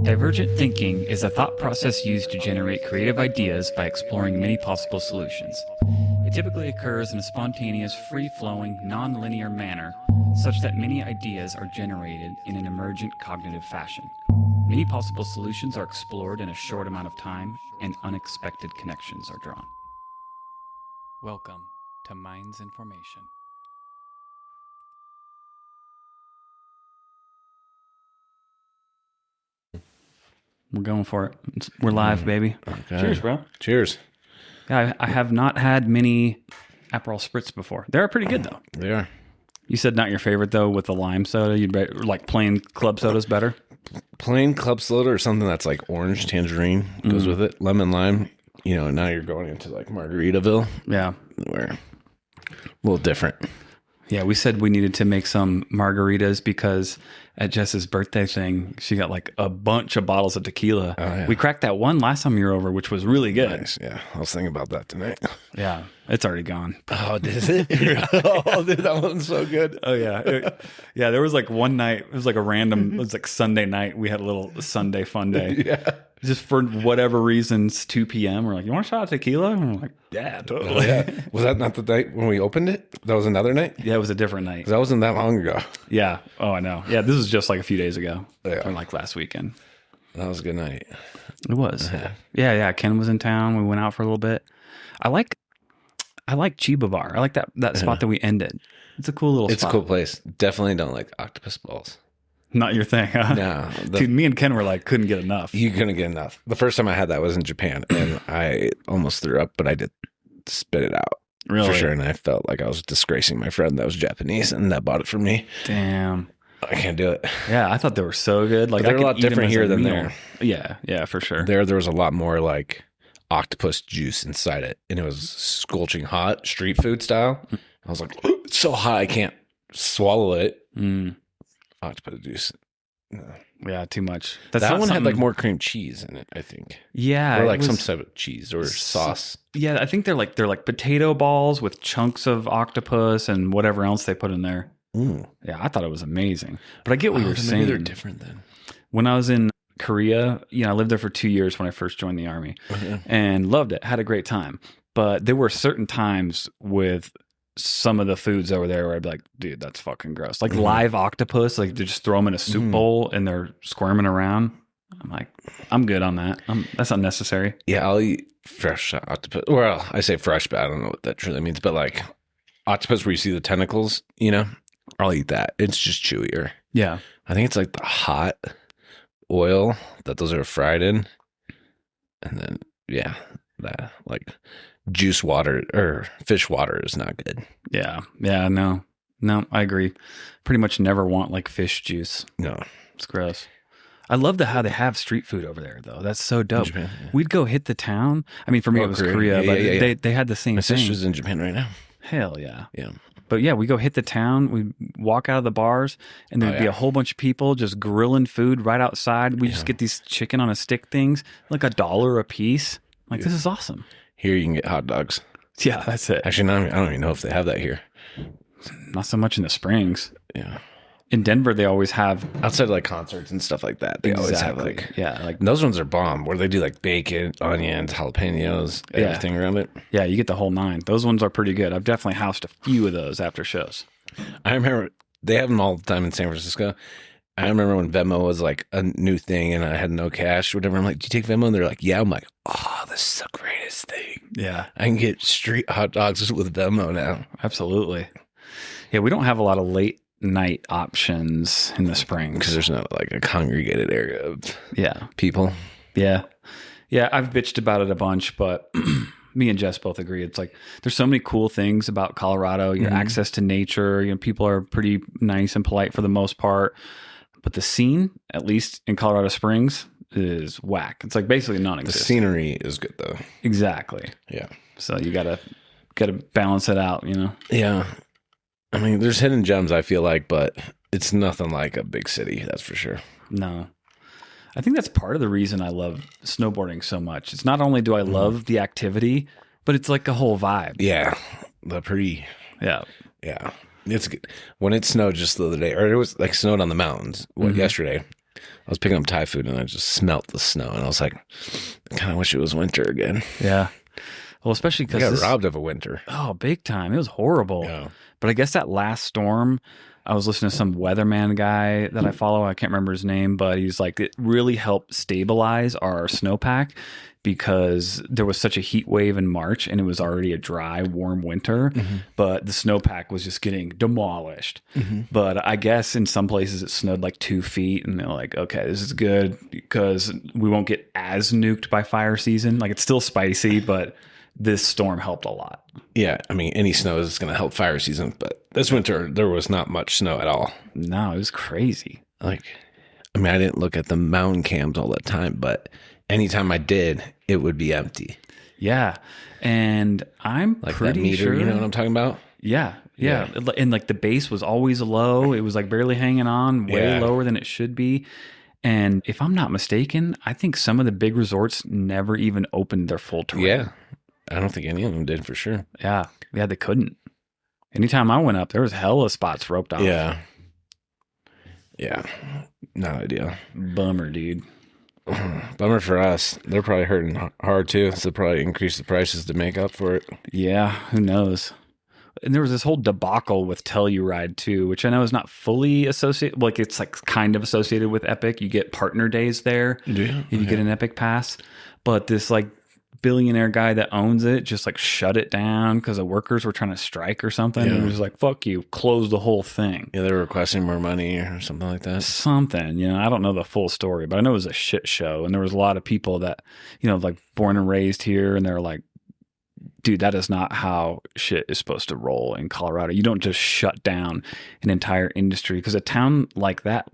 Divergent thinking is a thought process used to generate creative ideas by exploring many possible solutions. It typically occurs in a spontaneous, free-flowing, non-linear manner, such that many ideas are generated in an emergent cognitive fashion. Many possible solutions are explored in a short amount of time, and unexpected connections are drawn. Welcome to Minds in Formation. We're going for it. We're live, baby. Okay. Cheers, bro. Cheers. Yeah, I have not had many Aperol Spritz before. They're pretty good, though. They are. You said not your favorite, though, with the lime soda. You'd like plain club soda's better? Plain club soda or something that's like orange tangerine goes with it. Lemon lime. You know, now you're going into like Margaritaville. Yeah. Where a little different. Yeah, we said we needed to make some margaritas because at Jess's birthday thing, she got like a bunch of bottles of tequila. Oh, yeah. We cracked that one last time you were over, which was really good. Nice. Yeah. I was thinking about that tonight. Yeah, it's already gone. Oh, is it? Oh, dude, that one's so good. Oh, yeah. Yeah, there was like one night, it was like a random, it was like Sunday night. We had a little Sunday fun day. Yeah. Just for whatever reasons, 2 p.m. We're like, you want a shot of tequila? And we're like, yeah, totally. Oh, yeah. Was that not the night when we opened it? That was another night? Yeah, it was a different night. 'Cause that wasn't that long ago. Yeah. Oh, I know. Yeah, this was just like a few days ago. Yeah. Or like last weekend. That was a good night. It was. Yeah. Ken was in town. We went out for a little bit. I like Chiba Bar. I like that spot that we ended. It's a cool little It's spot. a cool place. Definitely don't like octopus balls. Not your thing, huh? No. Dude, me and Ken were like, couldn't get enough. You couldn't get enough. The first time I had that was in Japan, and I almost threw up, but I did spit it out. Really? For sure. And I felt like I was disgracing my friend that was Japanese and that bought it for me. Damn. I can't do it. Yeah, I thought they were so good. Like, But they're I a could lot eat 'em different as here a than meal. there. Yeah, for sure. There was a lot more like octopus juice inside it, and it was scorching hot, street food style. I was like, it's so hot, I can't swallow it. Mm. Octopus juice. No. Yeah, too much. That's That not one had like something- more cream cheese in it, I think. Yeah, Or it like some was- type of cheese or sauce. Yeah, I think they're like potato balls with chunks of octopus and whatever else they put in there. Mm. Yeah, I thought it was amazing. But I get what you're Maybe saying. they're different then. When I was in Korea, I lived there for 2 years when I first joined the army Okay. and loved it. Had a great time. But there were certain times with some of the foods over there where I'd be like, dude, that's fucking gross. Like live octopus, like they just throw them in a soup bowl and they're squirming around. I'm like, I'm good on that. That's unnecessary. Yeah, I'll eat fresh octopus. Well, I say fresh, but I don't know what that truly means. But like octopus where you see the tentacles, I'll eat that. It's just chewier. Yeah. I think it's like the hot oil that those are fried in. And then, yeah, that like juice water or fish water is not good. Yeah. Yeah. No, I agree. Pretty much never want like fish juice. No. It's gross. I love how they have street food over there, though. That's so dope. Japan, yeah. We'd go hit the town. I mean, for me, Oh, it was Korea. Korea, Yeah, but yeah, yeah. they had the same My thing. sister's in Japan right now. Hell yeah. Yeah. But yeah, we go hit the town. We walk out of the bars, and there'd be a whole bunch of people just grilling food right outside. We just get these chicken on a stick things, like $1 a piece. Like, this is awesome. Here you can get hot dogs. Yeah, that's it. Actually, I don't even know if they have that here. Not so much in the Springs. Yeah. In Denver, they always have Outside of like concerts and stuff like that, they always have like yeah, like and those ones are bomb where they do like bacon, onions, jalapenos, everything around it. yeah, you get the whole nine. Those ones are pretty good. I've definitely housed a few of those after shows. I remember they have them all the time in San Francisco. I remember when Venmo was like a new thing and I had no cash or whatever. I'm like, do you take Venmo? And they're like, yeah. I'm like, oh, this is the greatest thing. Yeah, I can get street hot dogs with Venmo now. absolutely. Yeah, we don't have a lot of late night options in the Springs. Because there's not like a congregated area of Yeah. people. Yeah. I've bitched about it a bunch, but me and Jess both agree. It's like there's so many cool things about Colorado. Your access to nature. People are pretty nice and polite for the most part. But the scene, at least in Colorado Springs, is whack. It's like basically The non-existent. scenery is good though. Exactly. Yeah. So you gotta balance it out. Yeah. I mean, there's hidden gems, I feel like, but it's nothing like a big city, that's for sure. No. I think that's part of the reason I love snowboarding so much. It's not only do I love the activity, but it's like a whole vibe. Yeah. Yeah. Yeah. It's good. When it snowed just the other day, or it was like snowed on the mountains yesterday, I was picking up Thai food and I just smelt the snow, and I was like, I kind of wish it was winter again. Yeah. Well, especially I because got robbed of a winter. oh, big time. It was horrible. Yeah. But I guess that last storm, I was listening to some weatherman guy that I follow. I can't remember his name, but he's like, it really helped stabilize our snowpack because there was such a heat wave in March and it was already a dry, warm winter, but the snowpack was just getting demolished. But I guess in some places it snowed like 2 feet, and they're like, okay, this is good because we won't get as nuked by fire season. Like, it's still spicy, but this storm helped a lot. Yeah, I mean, any snow is going to help fire season, but this winter there was not much snow at all. No, it was crazy. Like, I mean, I didn't look at the mountain cams all the time, but anytime I did, it would be empty. Yeah, and I'm Like pretty that meter, sure. you know what I'm talking about? Yeah. And like the base was always low. It was like barely hanging on, way lower than it should be. And if I'm not mistaken, I think some of the big resorts never even opened their full terrain. Yeah. I don't think any of them did for sure. Yeah, they couldn't. Anytime I went up, there was hella spots roped off. Yeah. Yeah. Not ideal. Bummer, dude. Bummer for us. They're probably hurting hard too. So probably increase the prices to make up for it. Yeah, who knows? And there was this whole debacle with Telluride too, which I know is not fully associated. Like, it's like kind of associated with Epic. You get partner days there if you get an Epic pass. But this like billionaire guy that owns it just like shut it down because the workers were trying to strike or something. And he was like, fuck you, close the whole thing. Yeah, they were requesting more money or something like that. Something, I don't know the full story, but I know it was a shit show. And there was a lot of people that, like born and raised here, and they're like, dude, that is not how shit is supposed to roll in Colorado. You don't just shut down an entire industry because a town like that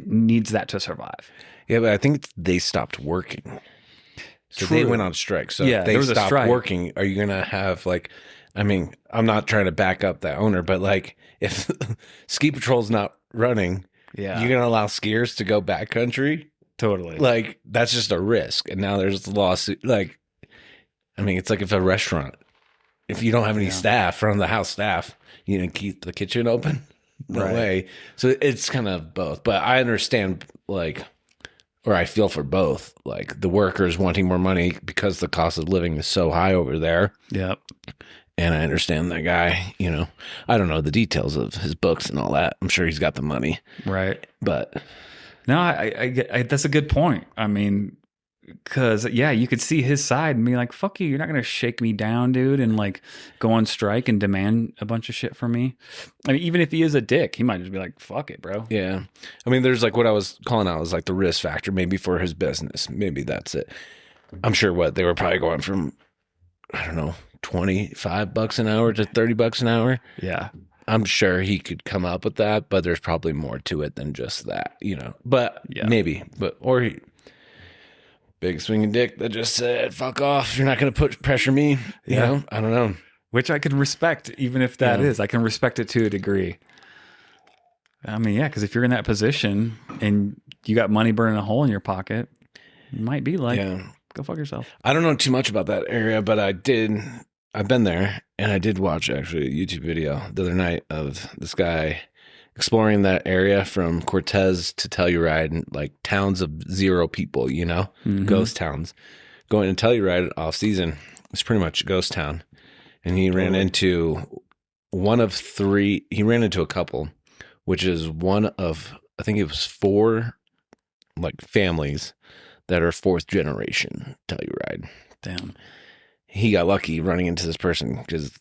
needs that to survive. Yeah, but I think they stopped working. So True. they went on strike. So Yeah, if there they was a stopped strike. working, are you going to have like, I mean, I'm not trying to back up that owner, but like if ski patrol's not running, Yeah, you're going to allow skiers to go backcountry? totally. Like, that's just a risk. And now there's a lawsuit. Like, I mean, it's like if a restaurant, if you don't have any staff from the house staff, you know, keep the kitchen open. No way. So it's kind of both. But I understand, like, or I feel for both, like the workers wanting more money because the cost of living is so high over there. Yep. And I understand that guy, I don't know the details of his books and all that. I'm sure he's got the money. Right. But no, I that's a good point. I mean, because you could see his side and be like, fuck you, you're not going to shake me down, dude, and like go on strike and demand a bunch of shit from me. I mean, even if he is a dick, he might just be like, fuck it, bro. yeah, I mean, there's like what I was calling out was like the risk factor, maybe for his business. Maybe that's it. I'm sure they were probably going from, I don't know, $25 an hour to $30 an hour. Yeah. I'm sure he could come up with that, but there's probably more to it than just that, But maybe, or he. Big swinging dick that just said, fuck off. You're not going to pressure me. You know? I don't know. Which I can respect, even if that is. I can respect it to a degree. I mean, because if you're in that position and you got money burning a hole in your pocket, it might be like, go fuck yourself. I don't know too much about that area, but I've been there, and I did watch actually a YouTube video the other night of this guy exploring that area from Cortez to Telluride, and like towns of 0 people, ghost towns. Going to Telluride off season, it's pretty much a ghost town. And he ran into one of 3, he ran into a couple, which is one of, I think it was 4 like families that are 4th generation Telluride. Damn. He got lucky running into this person because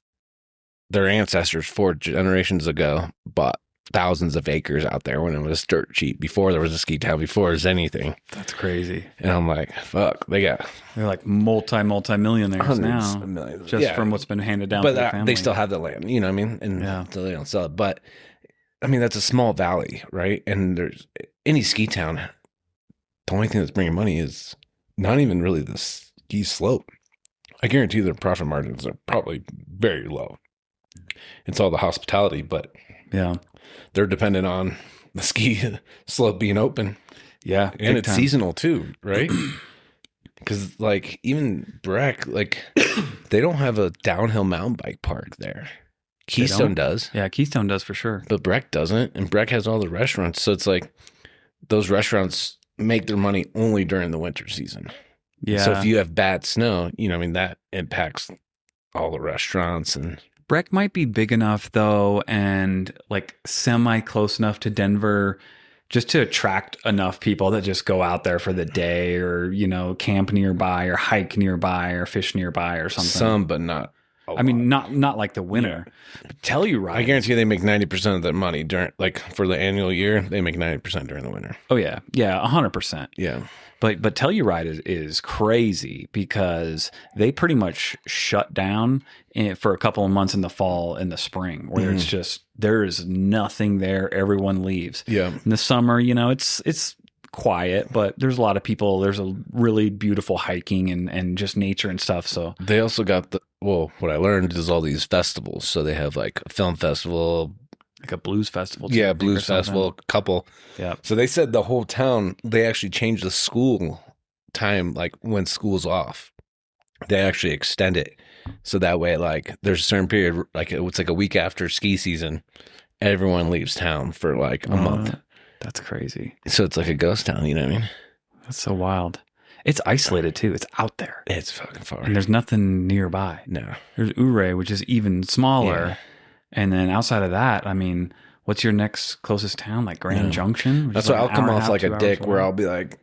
their ancestors 4 generations ago bought thousands of acres out there when it was dirt cheap, before there was a ski town, before there was anything. That's crazy. And I'm like, fuck, they're like multi-millionaires now, of millions. just from what's been handed down. But to their family. they still have the land, you know what I mean? And so they don't sell it. But I mean, that's a small valley, right? And there's any ski town, the only thing that's bringing money is not even really the ski slope. I guarantee their profit margins are probably very low. It's all the hospitality, but they're dependent on the ski slope being open. Yeah. And it's seasonal too, right? Because like even Breck, like they don't have a downhill mountain bike park there. Keystone does. Yeah, Keystone does for sure. But Breck doesn't. And Breck has all the restaurants. So it's like those restaurants make their money only during the winter season. Yeah. So if you have bad snow, I mean, that impacts all the restaurants. And Breck might be big enough though, and like semi close enough to Denver just to attract enough people that just go out there for the day, or, camp nearby or hike nearby or fish nearby or something. Some, but not a lot. mean, not like the winter. Yeah. But Telluride, I guarantee you they make 90% of their money during, like, for the annual year, they make 90% during the winter. Oh yeah. Yeah. 100%. Yeah. But Telluride is crazy because they pretty much shut down for a couple of months in the fall and the spring, where it's just, there is nothing there. Everyone leaves. Yeah. In the summer, it's quiet, but there's a lot of people. There's a really beautiful hiking and just nature and stuff. So they also got what I learned is all these festivals. So they have like a film festival, like a blues festival. Too, yeah, blues festival, a couple. Yeah. So they said the whole town, they actually changed the school time, like when school's off. They actually extend it. So that way, like, there's a certain period, like it's like a week after ski season, everyone leaves town for like a month. That's crazy. So it's like a ghost town, you know what I mean? That's so wild. It's isolated too. It's out there. It's fucking far. And there's nothing nearby. No. There's Ouray, which is even smaller. Yeah. And then outside of that, I mean, what's your next closest town? Like Grand Junction? That's why I'll come off like a dick where I'll be like,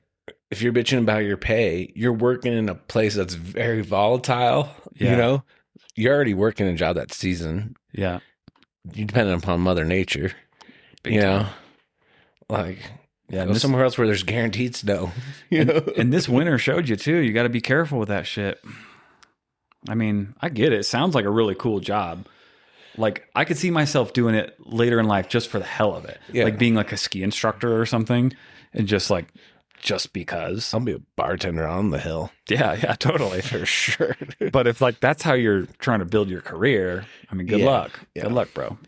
if you're bitching about your pay, you're working in a place that's very volatile. Yeah. You're already working a job that season. Yeah. You're dependent upon Mother Nature. Big time. Like, yeah, go somewhere else where there's guaranteed snow. And this winter showed you too. You got to be careful with that shit. I mean, I get it. It sounds like a really cool job. Like, I could see myself doing it later in life just for the hell of it. Yeah. Like being like a ski instructor or something, and just because. I'll be a bartender on the hill. Yeah, totally. For sure. But if like that's how you're trying to build your career, I mean, good luck. Yeah. Good luck, bro.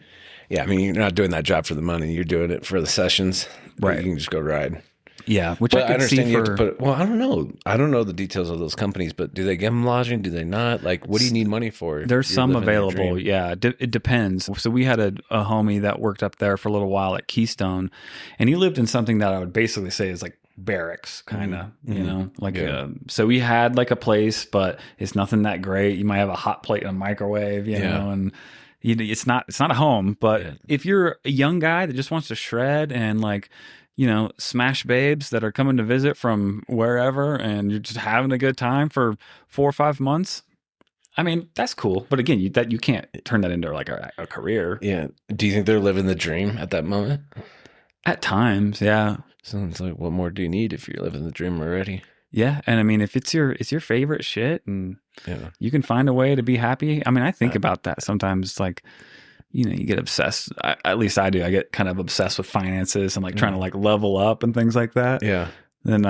Yeah, I mean, you're not doing that job for the money. You're doing it for the sessions. Right. You can just go ride. Yeah, which But I understand you have to put. Well, I don't know. I don't know the details of those companies, but do they give them lodging? Do they not? Like, what do you need money for? There's some available. Yeah, it depends. So we had a homie that worked up there for a little while at Keystone, and he lived in something that I would basically say is like barracks, kind of. So we had like a place, but it's nothing that great. You might have a hot plate and a microwave, you know, and. It's not a home, but if you're a young guy that just wants to shred and smash babes that are coming to visit from wherever, and you're just having a good time for 4 or 5 months, I mean, that's cool. But again, you can't turn that into like a career. Yeah. Do you think they're living the dream at that moment? At times, yeah. So it's like, what more do you need if you're living the dream already? Yeah, and I mean, if it's your favorite shit, and you can find a way to be happy. I mean, I think about that sometimes. Like, you get obsessed. At least I do. I get kind of obsessed with finances and like trying to like level up and things like that. Yeah. Then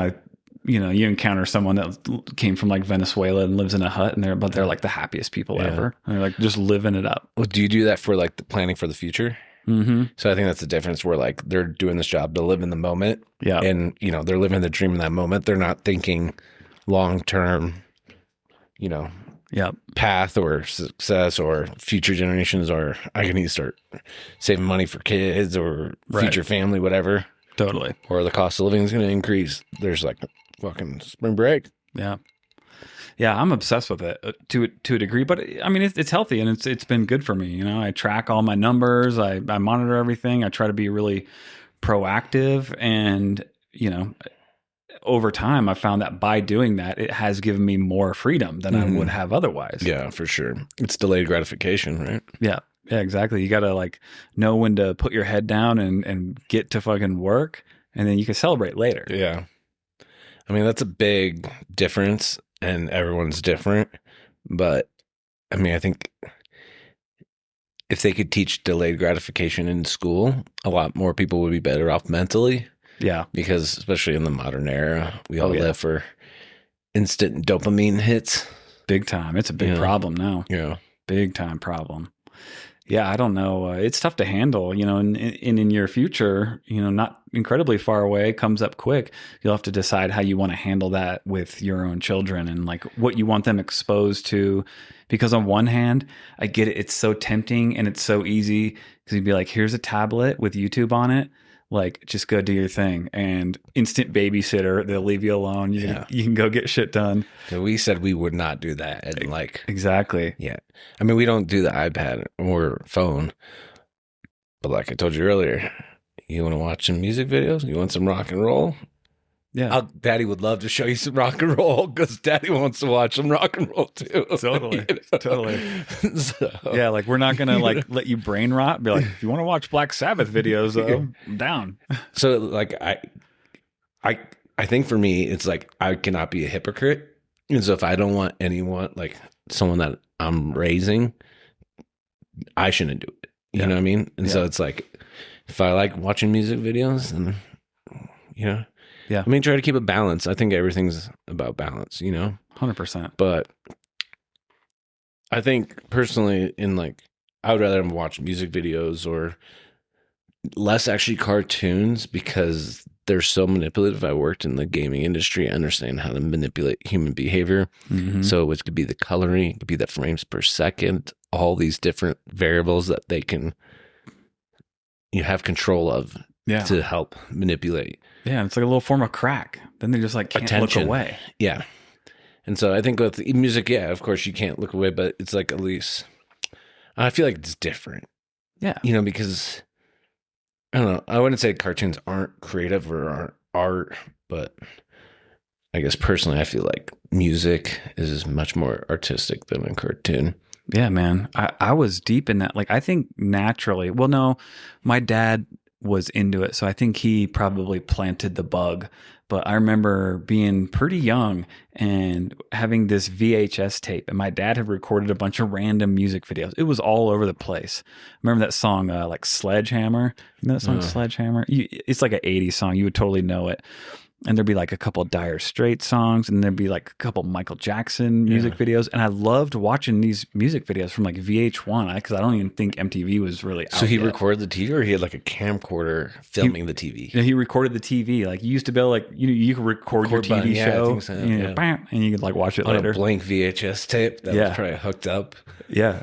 you encounter someone that came from like Venezuela and lives in a hut, and they're like the happiest people ever. And they're like just living it up. Well, do you do that for like the planning for the future? Mm-hmm. So I think that's the difference where like they're doing this job to live in the moment. Yeah. And, they're living the dream in that moment. They're not thinking long-term, path or success or future generations, or I need to start saving money for kids or future family, whatever. Totally. Or the cost of living is going to increase. There's like fucking spring break. Yeah. Yeah, I'm obsessed with it to a degree, but I mean, it's healthy and it's been good for me. I track all my numbers. I monitor everything. I try to be really proactive, and over time, I found that by doing that, it has given me more freedom than I would have otherwise. Yeah, for sure. It's delayed gratification, right? Yeah, exactly. You got to like know when to put your head down and get to fucking work, and then you can celebrate later. Yeah, I mean that's a big difference. And everyone's different, but I mean, I think if they could teach delayed gratification in school, a lot more people would be better off mentally. Yeah. Because especially in the modern era, we all live for instant dopamine hits. Big time. It's a big problem now. Yeah. Big time problem. Yeah, I don't know. It's tough to handle, and in your future, not incredibly far away, comes up quick. You'll have to decide how you want to handle that with your own children and like what you want them exposed to. Because on one hand, I get it. It's so tempting and it's so easy because you'd be like, here's a tablet with YouTube on it. like just go do your thing, and instant babysitter, they'll leave you alone. You can go get shit done. So we said we would not do that. And like, exactly. Yeah. I mean, we don't do the iPad or phone, but like I told you earlier, you want to watch some music videos? You want some rock and roll? Yeah. Daddy would love to show you some rock and roll because Daddy wants to watch some rock and roll too. Totally. You know? Totally. So, Yeah, like we're not gonna like let you brain rot. Be like, if you want to watch Black Sabbath videos, though, I'm down. So like I think for me, it's like I cannot be a hypocrite, and so if I don't want anyone like someone that I'm raising, I shouldn't do it. You know what I mean? And so it's like if I like watching music videos, and I mean, try to keep a balance. I think everything's about balance, 100%. But I think personally, I would rather watch music videos or less actually cartoons because they're so manipulative. I worked in the gaming industry. I understand how to manipulate human behavior. Mm-hmm. So it could be the coloring, it could be the frames per second, all these different variables that they can have control of to help manipulate. Yeah, it's like a little form of crack. Then they just like can't Attention. look away. Yeah. And so I think with music, of course you can't look away, but it's like at least I feel like it's different. Yeah. Because I don't know. I wouldn't say cartoons aren't creative or aren't art, but I guess personally I feel like music is much more artistic than a cartoon. Yeah, man. I was deep in that. Like I think naturally. Well, no, my dad was into it, so I think he probably planted the bug. But I remember being pretty young and having this VHS tape, and my dad had recorded a bunch of random music videos. It was all over the place. Remember that song, like Sledgehammer? You know that song, Sledgehammer? It's like an 80s song. You would totally know it. And there'd be like a couple Dire Straits songs, and there'd be like a couple Michael Jackson music videos. And I loved watching these music videos from like VH1 because I don't even think MTV was really out. So he yet. recorded the TV, or he had like a camcorder filming the TV? Yeah, he recorded the TV. Like you used to be able, like you could record your TV button. Yeah, show, I think so. and you could like watch it On later. a blank VHS tape that was probably hooked up. Yeah.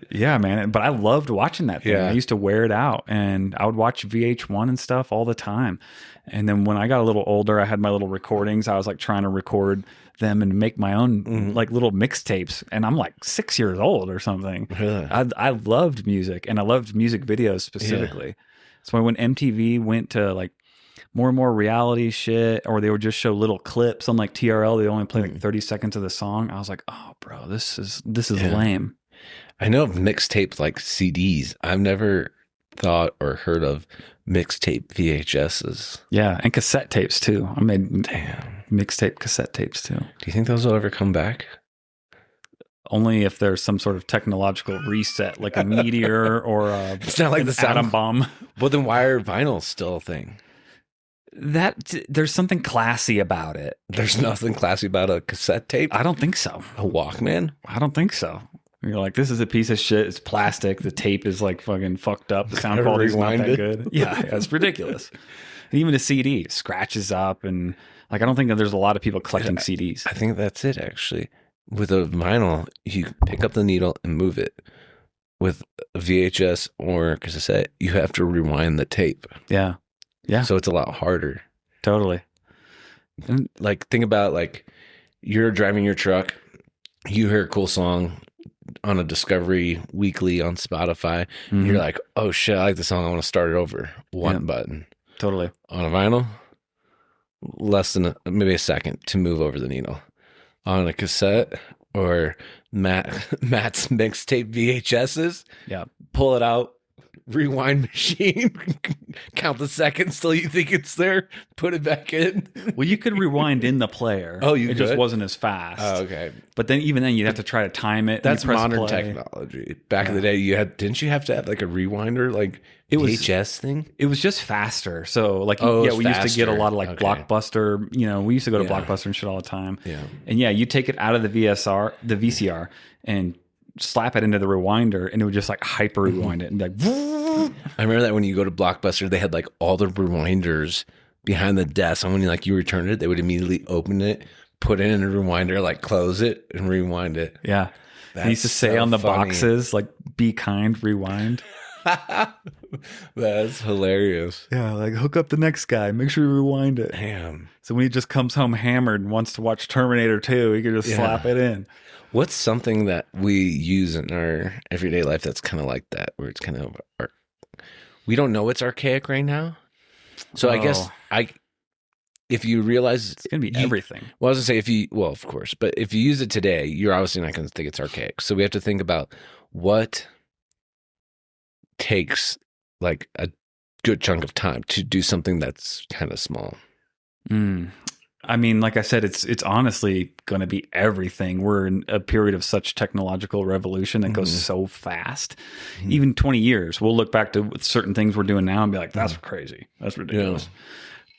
Yeah, man. But I loved watching that thing. Yeah. I used to wear it out, and I would watch VH1 and stuff all the time. And then when I got a little older, I had my little recordings. I was like trying to record them and make my own like little mixtapes. And I'm like 6 years old or something. Really? I loved music, and I loved music videos specifically. So when MTV went to like more and more reality shit, or they would just show little clips on like TRL, they only play like 30 seconds of the song. I was like, oh, bro, this is lame. I know of mixtapes like CDs. I've never thought or heard of mixtape VHSs. Yeah, and cassette tapes too. I made mixtape cassette tapes too. Do you think those will ever come back? Only if there's some sort of technological reset, like a meteor or It's not like the atom bomb. Well, then why are vinyls still a thing? There's something classy about it. There's nothing classy about a cassette tape? I don't think so. A Walkman? I don't think so. You're like, this is a piece of shit. It's plastic. The tape is like fucking fucked up. The sound quality is not that good. Yeah, it's ridiculous. And even a CD scratches up, and like I don't think that there's a lot of people collecting CDs. I think that's it actually. With a vinyl, you pick up the needle and move it. With a VHS or cassette, you have to rewind the tape. Yeah. Yeah. So it's a lot harder. Totally. And like think about like you're driving your truck, you hear a cool song on a Discovery Weekly on Spotify. Mm-hmm. You're like, oh shit, I like the song. I want to start it over. One button. Totally. On a vinyl, less than maybe a second to move over the needle. On a cassette or Matt's mixtape VHSs, pull it out, rewind machine, count the seconds till you think it's there, put it back in. Well, you could rewind in the player. Oh, you It just wasn't as fast. Oh, okay. But then even then you'd have to try to time it. That's press modern play. technology. Back in the day, didn't you have to have like a rewinder, like it was VHS thing? It was just faster. So like, we used to get a lot of like Blockbuster, we used to go to Yeah. Blockbuster and shit all the time. Yeah. And you take it out of the VCR and slap it into the rewinder, and it would just like hyper rewind it and be like, I remember that when you go to Blockbuster, they had like all the rewinders behind the desk. And when you returned it, they would immediately open it, put it in a rewinder, like close it and rewind it. yeah. They used to say so on the funny. boxes, like, be kind, rewind. That's hilarious. Yeah, like hook up the next guy. Make sure you rewind it. Damn. So when he just comes home hammered and wants to watch Terminator 2, he can just slap it in. What's something that we use in our everyday life that's kind of like that, where it's kind of we don't know it's archaic right now? So I guess if you realize it's gonna be everything. Well, I was gonna say of course, but if you use it today, you're obviously not gonna think it's archaic. So we have to think about what takes like a good chunk of time to do something that's kind of small. I mean, like I said, it's honestly going to be everything. We're in a period of such technological revolution that goes so fast. Even 20 years, we'll look back to certain things we're doing now and be like, that's crazy. That's ridiculous. Yeah.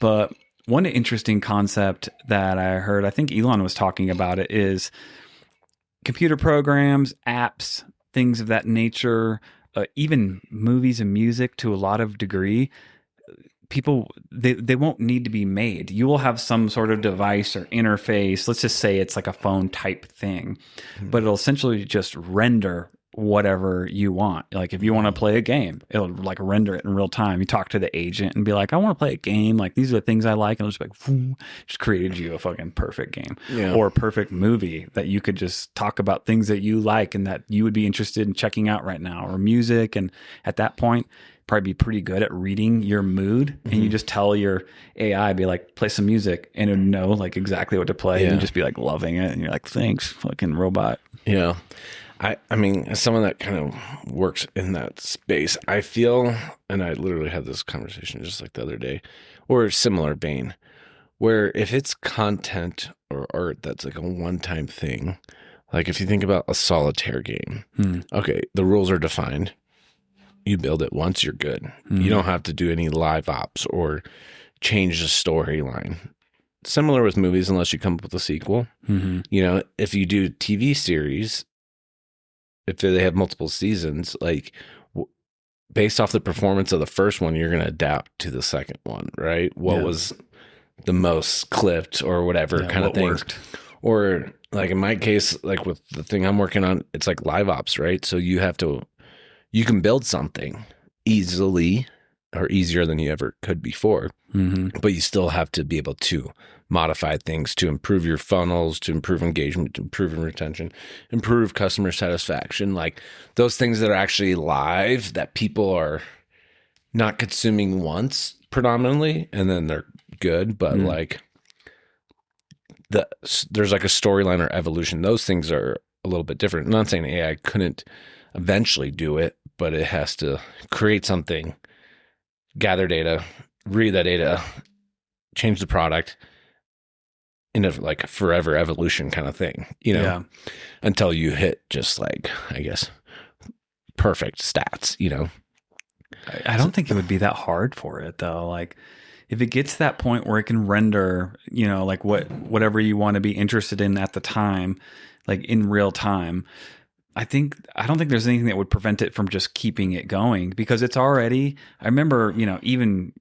But one interesting concept that I heard, I think Elon was talking about it, is computer programs, apps, things of that nature, even movies and music to a lot of degree. People, they won't need to be made. You will have some sort of device or interface. Let's just say it's like a phone type thing, but it'll essentially just render whatever you want. Like if you want to play a game, it'll like render it in real time. You talk to the agent and be like, I want to play a game. Like these are the things I like. And it'll just be like, just created you a fucking perfect game or a perfect movie that you could just talk about things that you like and that you would be interested in checking out right now, or music. And at that point, probably be pretty good at reading your mood, and you just tell your AI, be like, play some music, and it would know like exactly what to play, and just be like loving it, and you're like, thanks, fucking robot. Yeah. I mean, as someone that kind of works in that space, I feel, and I literally had this conversation just like the other day, or a similar vein, where if it's content or art that's like a one-time thing, like if you think about a solitaire game, okay, the rules are defined. You build it once, you're good. You don't have to do any live ops or change the storyline. Similar with movies, unless you come up with a sequel. You know, if you do TV series, if they have multiple seasons, like based off the performance of the first one, you're going to adapt to the second one, right? What was the most clipped or whatever kind of thing. Worked. Or like in my case, like with the thing I'm working on, it's like live ops, right? So you can build something easily or easier than you ever could before, but you still have to be able to modify things to improve your funnels, to improve engagement, to improve retention, improve customer satisfaction. Like those things that are actually live that people are not consuming once predominantly, and then they're good, but like there's like a storyline or evolution. Those things are a little bit different. I'm not saying AI couldn't eventually do it, but it has to create something, gather data, read that data, change the product in a like forever evolution kind of thing, you know, until you hit just like, I guess, perfect stats, you know. I don't think it would be that hard for it though. Like if it gets to that point where it can render, you know, like whatever you want to be interested in at the time, like in real time, I don't think there's anything that would prevent it from just keeping it going, because it's already, I remember, you know, even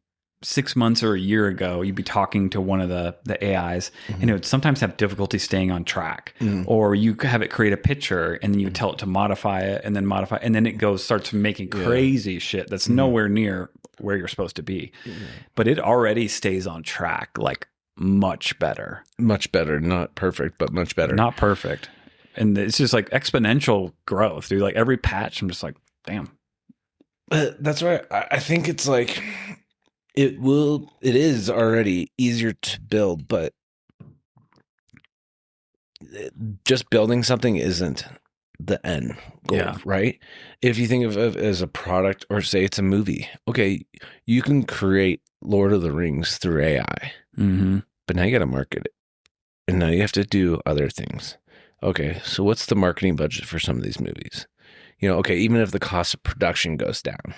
6 months or a year ago, you'd be talking to one of the AIs and it would sometimes have difficulty staying on track, or you have it create a picture and then you tell it to modify it and then modify, and then it starts making crazy shit that's nowhere near where you're supposed to be. But it already stays on track, like much better. Much better. Not perfect, but much better. Not perfect. And it's just like exponential growth, dude. Like every patch, I'm just like, damn. That's right. I think it's like, it is already easier to build, but just building something isn't the end goal, right? If you think of it as a product, or say it's a movie, okay, you can create Lord of the Rings through AI, but now you got to market it. And now you have to do other things. Okay, so what's the marketing budget for some of these movies? You know, okay, even if the cost of production goes down,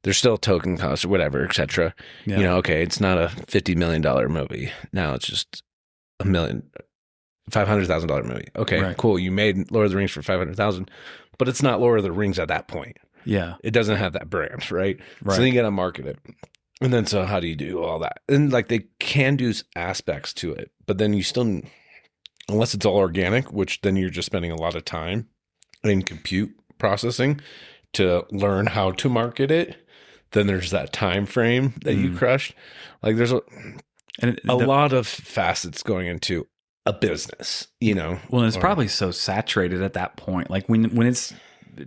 there's still token costs or whatever, etc. You know, okay, it's not a $50 million movie. Now it's just $500,000 movie. Okay, cool. You made Lord of the Rings for $500,000, but it's not Lord of the Rings at that point. Yeah. It doesn't have that brand, right? So then you got to market it. And then, so how do you do all that? And like they can do aspects to it, but then you still, unless it's all organic, which then you're just spending a lot of time in compute processing to learn how to market it. Then there's that time frame that you crushed. Like there's a lot of facets going into a business, you know. Well, it's probably so saturated at that point. Like when it's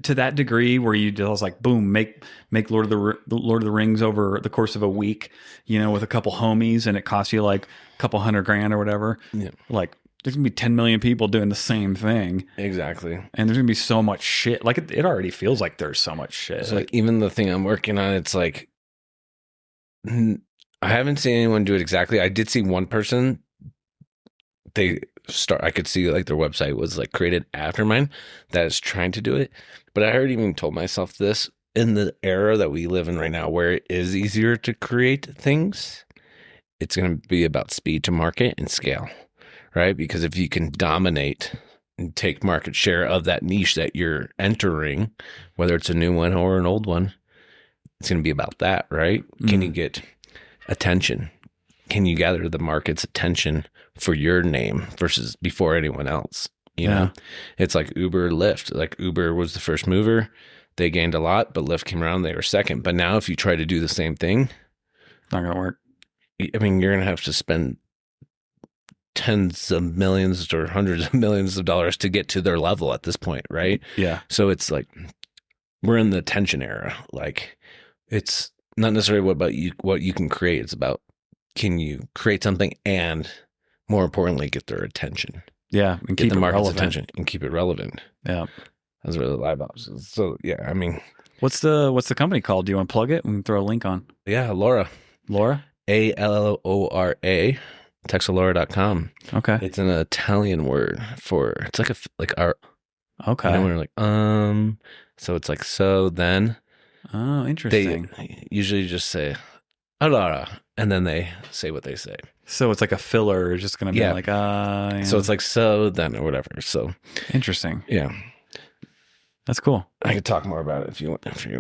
to that degree where you just like boom, make Lord of the Rings over the course of a week, you know, with a couple homies, and it costs you like a couple $100,000 or whatever. Yeah. Like there's gonna be 10 million people doing the same thing. Exactly. And there's gonna be so much shit. Like it already feels like there's so much shit. So like even the thing I'm working on, it's like I haven't seen anyone do it exactly. I did see one person. I could see like their website was like created after mine that is trying to do it. But I already even told myself this in the era that we live in right now, where it is easier to create things. It's going to be about speed to market and scale, right? Because if you can dominate and take market share of that niche that you're entering, whether it's a new one or an old one, it's going to be about that, right? Can you get attention? Can you gather the market's attention for your name versus before anyone else? You know, it's like Uber, Lyft. Like Uber was the first mover. They gained a lot, but Lyft came around, they were second. But now if you try to do the same thing, it's not going to work. I mean, you're going to have to spend tens of millions or hundreds of millions of dollars to get to their level at this point, right? Yeah. So it's like we're in the attention era. Like it's not necessarily what you can create. It's about, can you create something and more importantly, get their attention. Yeah. And get keep the market's relevant. attention and keep it relevant. Yeah. That's really live ops. So yeah, I mean, what's the company called? Do you want to plug it and throw a link on? Yeah. Laura, ALLORA, Texalora.com. Okay. It's an Italian word for, it's like our, okay. You know, when we're like, so it's like, so then. Oh, interesting. They usually just say, allora, and then they say what they say. So it's like a filler. It's just going to be like, yeah. So it's like, so then, or whatever. So interesting. Yeah. That's cool. I could talk more about it if you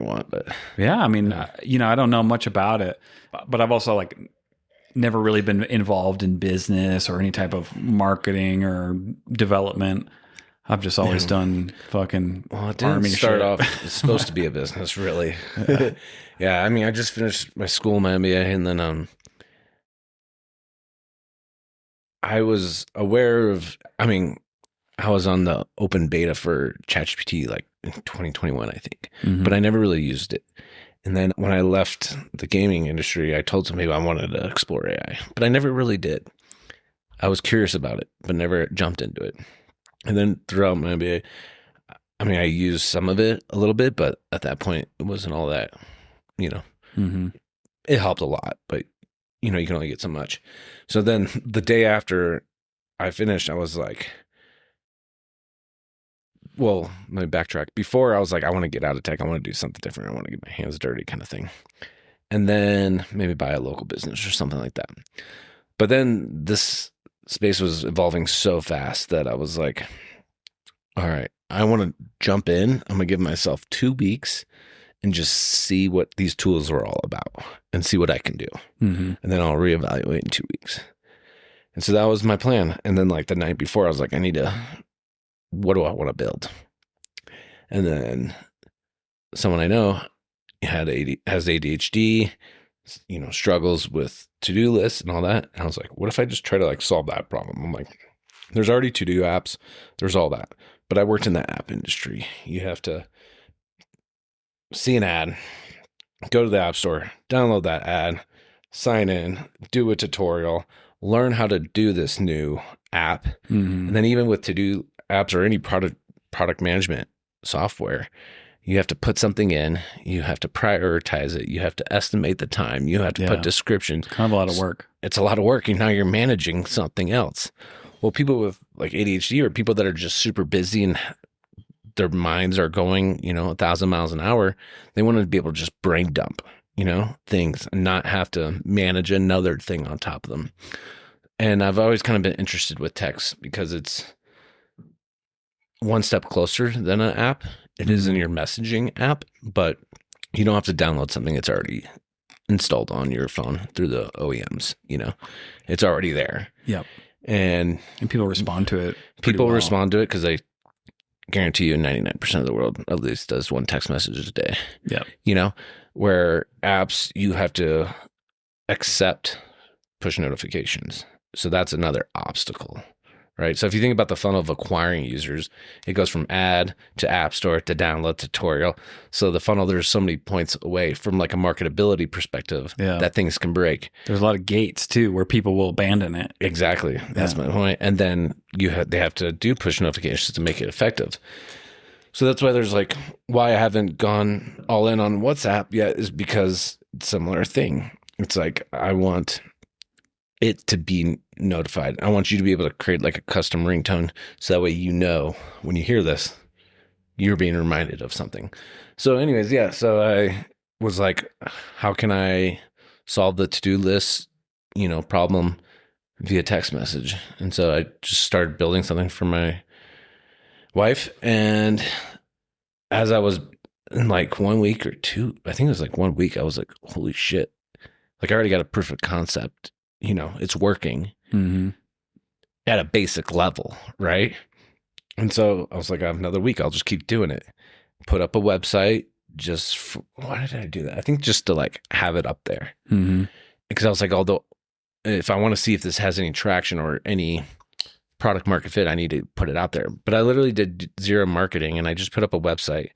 want, but yeah, I mean, you know, I don't know much about it, but I've also like never really been involved in business or any type of marketing or development. I've just always done fucking it didn't army start shit. off. It's supposed to be a business, really. Yeah, I mean, I just finished my school, my MBA, and then I was aware of. I mean, I was on the open beta for ChatGPT like in 2021, I think, but I never really used it. And then when I left the gaming industry, I told some people I wanted to explore AI, but I never really did. I was curious about it, but never jumped into it. And then throughout my MBA, I mean, I used some of it a little bit, but at that point, it wasn't all that, you know, it helped a lot, but you know, you can only get so much. So then the day after I finished, I was like, well, let me backtrack. Before I was like, I want to get out of tech. I want to do something different. I want to get my hands dirty kind of thing. And then maybe buy a local business or something like that. But then this space was evolving so fast that I was like, all right, I want to jump in. I'm going to give myself 2 weeks and just see what these tools are all about and see what I can do. And then I'll reevaluate in 2 weeks. And so that was my plan. And then like the night before, I was like, what do I want to build? And then someone I know has ADHD, you know, struggles with to-do lists and all that. And I was like, what if I just try to like solve that problem? I'm like, there's already to-do apps. There's all that. But I worked in the app industry. You have to see an ad, go to the app store, download that ad, sign in, do a tutorial, learn how to do this new app. And then even with to-do apps or any product management software, you have to put something in, you have to prioritize it, you have to estimate the time, you have to put descriptions. Kind of a lot of work. It's a lot of work, and now you're managing something else. Well, people with like ADHD or people that are just super busy and their minds are going, you know, 1,000 miles an hour, they want to be able to just brain dump, you know, things and not have to manage another thing on top of them. And I've always kind of been interested with text because it's one step closer than an app. It is in your messaging app, but you don't have to download something that's already installed on your phone through the OEMs. You know, it's already there. Yep. And people respond to it. People respond to it because they guarantee you 99% of the world at least does one text message a day. Yeah. You know, where apps, you have to accept push notifications. So that's another obstacle, right? So if you think about the funnel of acquiring users, it goes from ad to app store to download tutorial. So the funnel, there's so many points away from like a marketability perspective that things can break. There's a lot of gates too where people will abandon it. Exactly. That's my point. And then they have to do push notifications to make it effective. So that's why there's like, why I haven't gone all in on WhatsApp yet is because similar thing. It's like, I want it to be notified. I want you to be able to create like a custom ringtone. So that way, you know, when you hear this, you're being reminded of something. So anyways, yeah. So I was like, how can I solve the to-do list, problem via text message? And so I just started building something for my wife. And as I was in like 1 week or two, I think it was like 1 week, I was like, holy shit. Like I already got a proof of concept, it's working at a basic level. Right. And so I was like, I have another week. I'll just keep doing it. Put up a website why did I do that? I think just to like have it up there. Because I was like, although if I want to see if this has any traction or any product market fit, I need to put it out there. But I literally did zero marketing and I just put up a website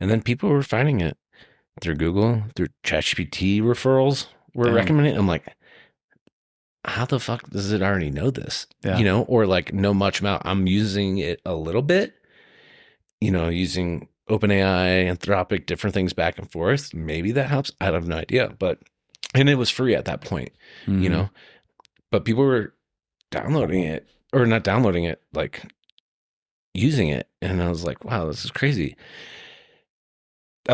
and then people were finding it through Google, through ChatGPT referrals were recommending it. I'm like, how the fuck does it already know this? Or like know much about, I'm using it a little bit, using OpenAI, Anthropic, different things back and forth. Maybe that helps. I have no idea, and it was free at that point, but people were downloading it or not downloading it, like using it. And I was like, wow, this is crazy.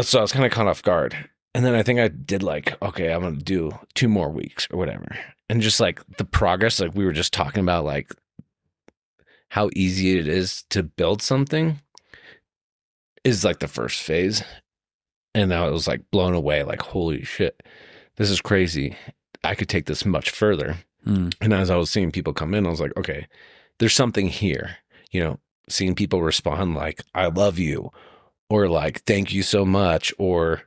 So I was kind of caught off guard. And then I think I did like, okay, I'm going to do 2 more weeks or whatever. And just like the progress, like we were just talking about, like how easy it is to build something is like the first phase. And I was like blown away, like, holy shit, this is crazy. I could take this much further. And as I was seeing people come in, I was like, okay, there's something here, seeing people respond like, I love you, or like, thank you so much, or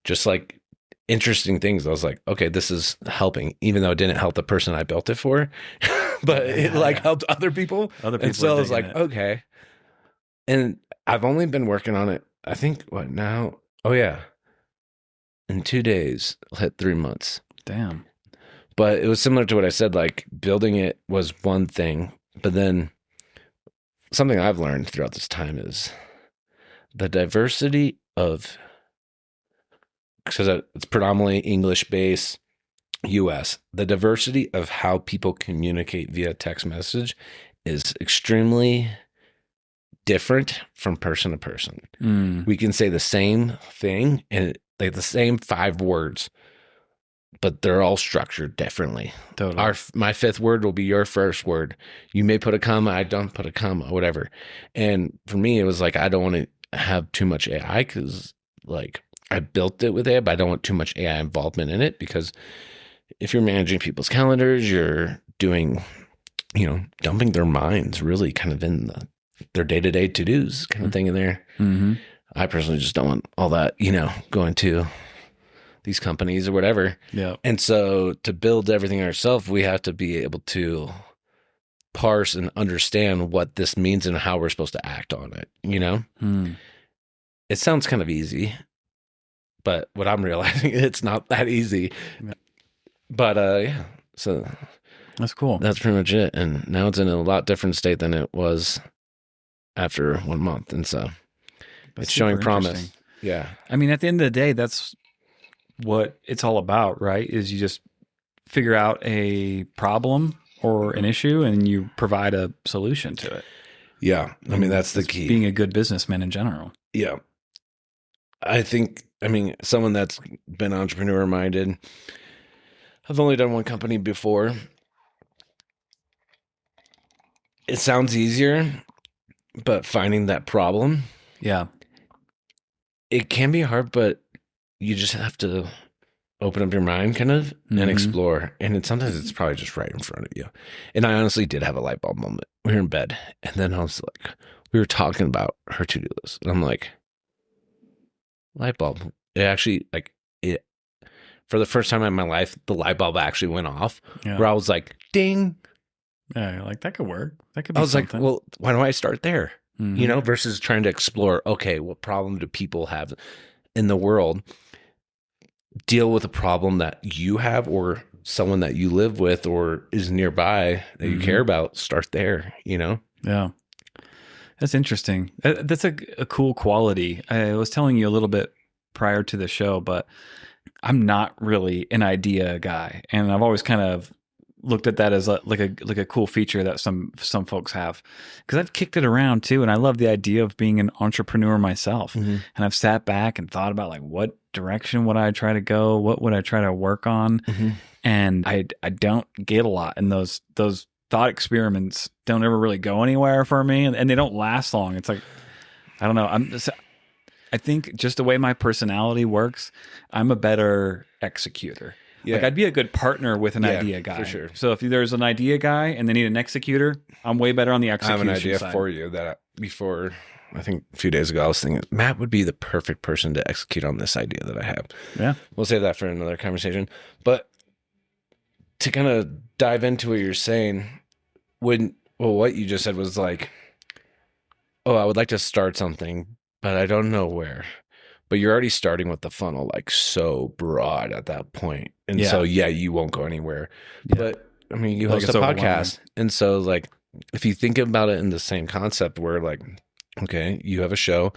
just like interesting things. I was like, okay, this is helping, even though it didn't help the person I built it for, but it like helped other people. And so I was like, okay. And I've only been working on it, I think, what now? Oh yeah. In 2 days, I'll hit 3 months. Damn. But it was similar to what I said, like building it was one thing, but then something I've learned throughout this time is the diversity of, because it's predominantly English-based US, the diversity of how people communicate via text message is extremely different from person to person. We can say the same thing and like the same 5 words, but they're all structured differently. Totally. My 5th word will be your first word. You may put a comma, I don't put a comma, whatever. And for me, it was like, I don't want to have too much AI because like I built it with AI, but I don't want too much AI involvement in it, because if you're managing people's calendars, you're doing, dumping their minds really kind of in their day-to-day to-dos kind of thing in there. I personally just don't want all that, going to these companies or whatever. Yeah. And so to build everything ourselves, we have to be able to parse and understand what this means and how we're supposed to act on it, It sounds kind of easy, but what I'm realizing, it's not that easy. Yeah. But yeah, so that's cool. That's pretty much it. And now it's in a lot different state than it was after 1 month. And so it's showing promise. Yeah. I mean, at the end of the day, that's what it's all about, right? Is you just figure out a problem or an issue and you provide a solution to it. Yeah. I mean, that's the key. Being a good businessman in general. Yeah. I think, someone that's been entrepreneur minded, I've only done one company before. It sounds easier, but finding that problem. Yeah. It can be hard, but you just have to open up your mind kind of and explore. And sometimes it's probably just right in front of you. And I honestly did have a light bulb moment. We were in bed. And then I was like, we were talking about her to-do list. And I'm like, light bulb. It actually, like, it, for the first time in my life, the light bulb actually went off where I was like, ding. Yeah, you're like, that could work. That could be I was something. like, well, why don't I start there? You know, versus trying to explore, okay, what problem do people have in the world? Deal with a problem that you have or someone that you live with or is nearby that you care about. Start there, you know? Yeah. That's interesting. That's a cool quality. I was telling you a little bit prior to the show, but I'm not really an idea guy. And I've always kind of looked at that as like a cool feature that some folks have, because I've kicked it around too, and I love the idea of being an entrepreneur myself. And I've sat back and thought about like, what direction would I try to go, what would I try to work on, and I don't get a lot, and those thought experiments don't ever really go anywhere for me, and they don't last long. It's like, I don't know, I think just the way my personality works, I'm a better executor. Yeah. Like I'd be a good partner with an idea guy. For sure. So if there's an idea guy and they need an executor, I'm way better on the execution side. I have an idea for you that before, I think a few days ago, I was thinking Matt would be the perfect person to execute on this idea that I have. Yeah. We'll save that for another conversation. But to kind of dive into what you're saying, what you just said was like, oh, I would like to start something, but I don't know where. But you're already starting with the funnel like so broad at that point. And so, you won't go anywhere. Yeah. But I mean, you host a podcast. And so like, if you think about it in the same concept where like, okay, you have a show,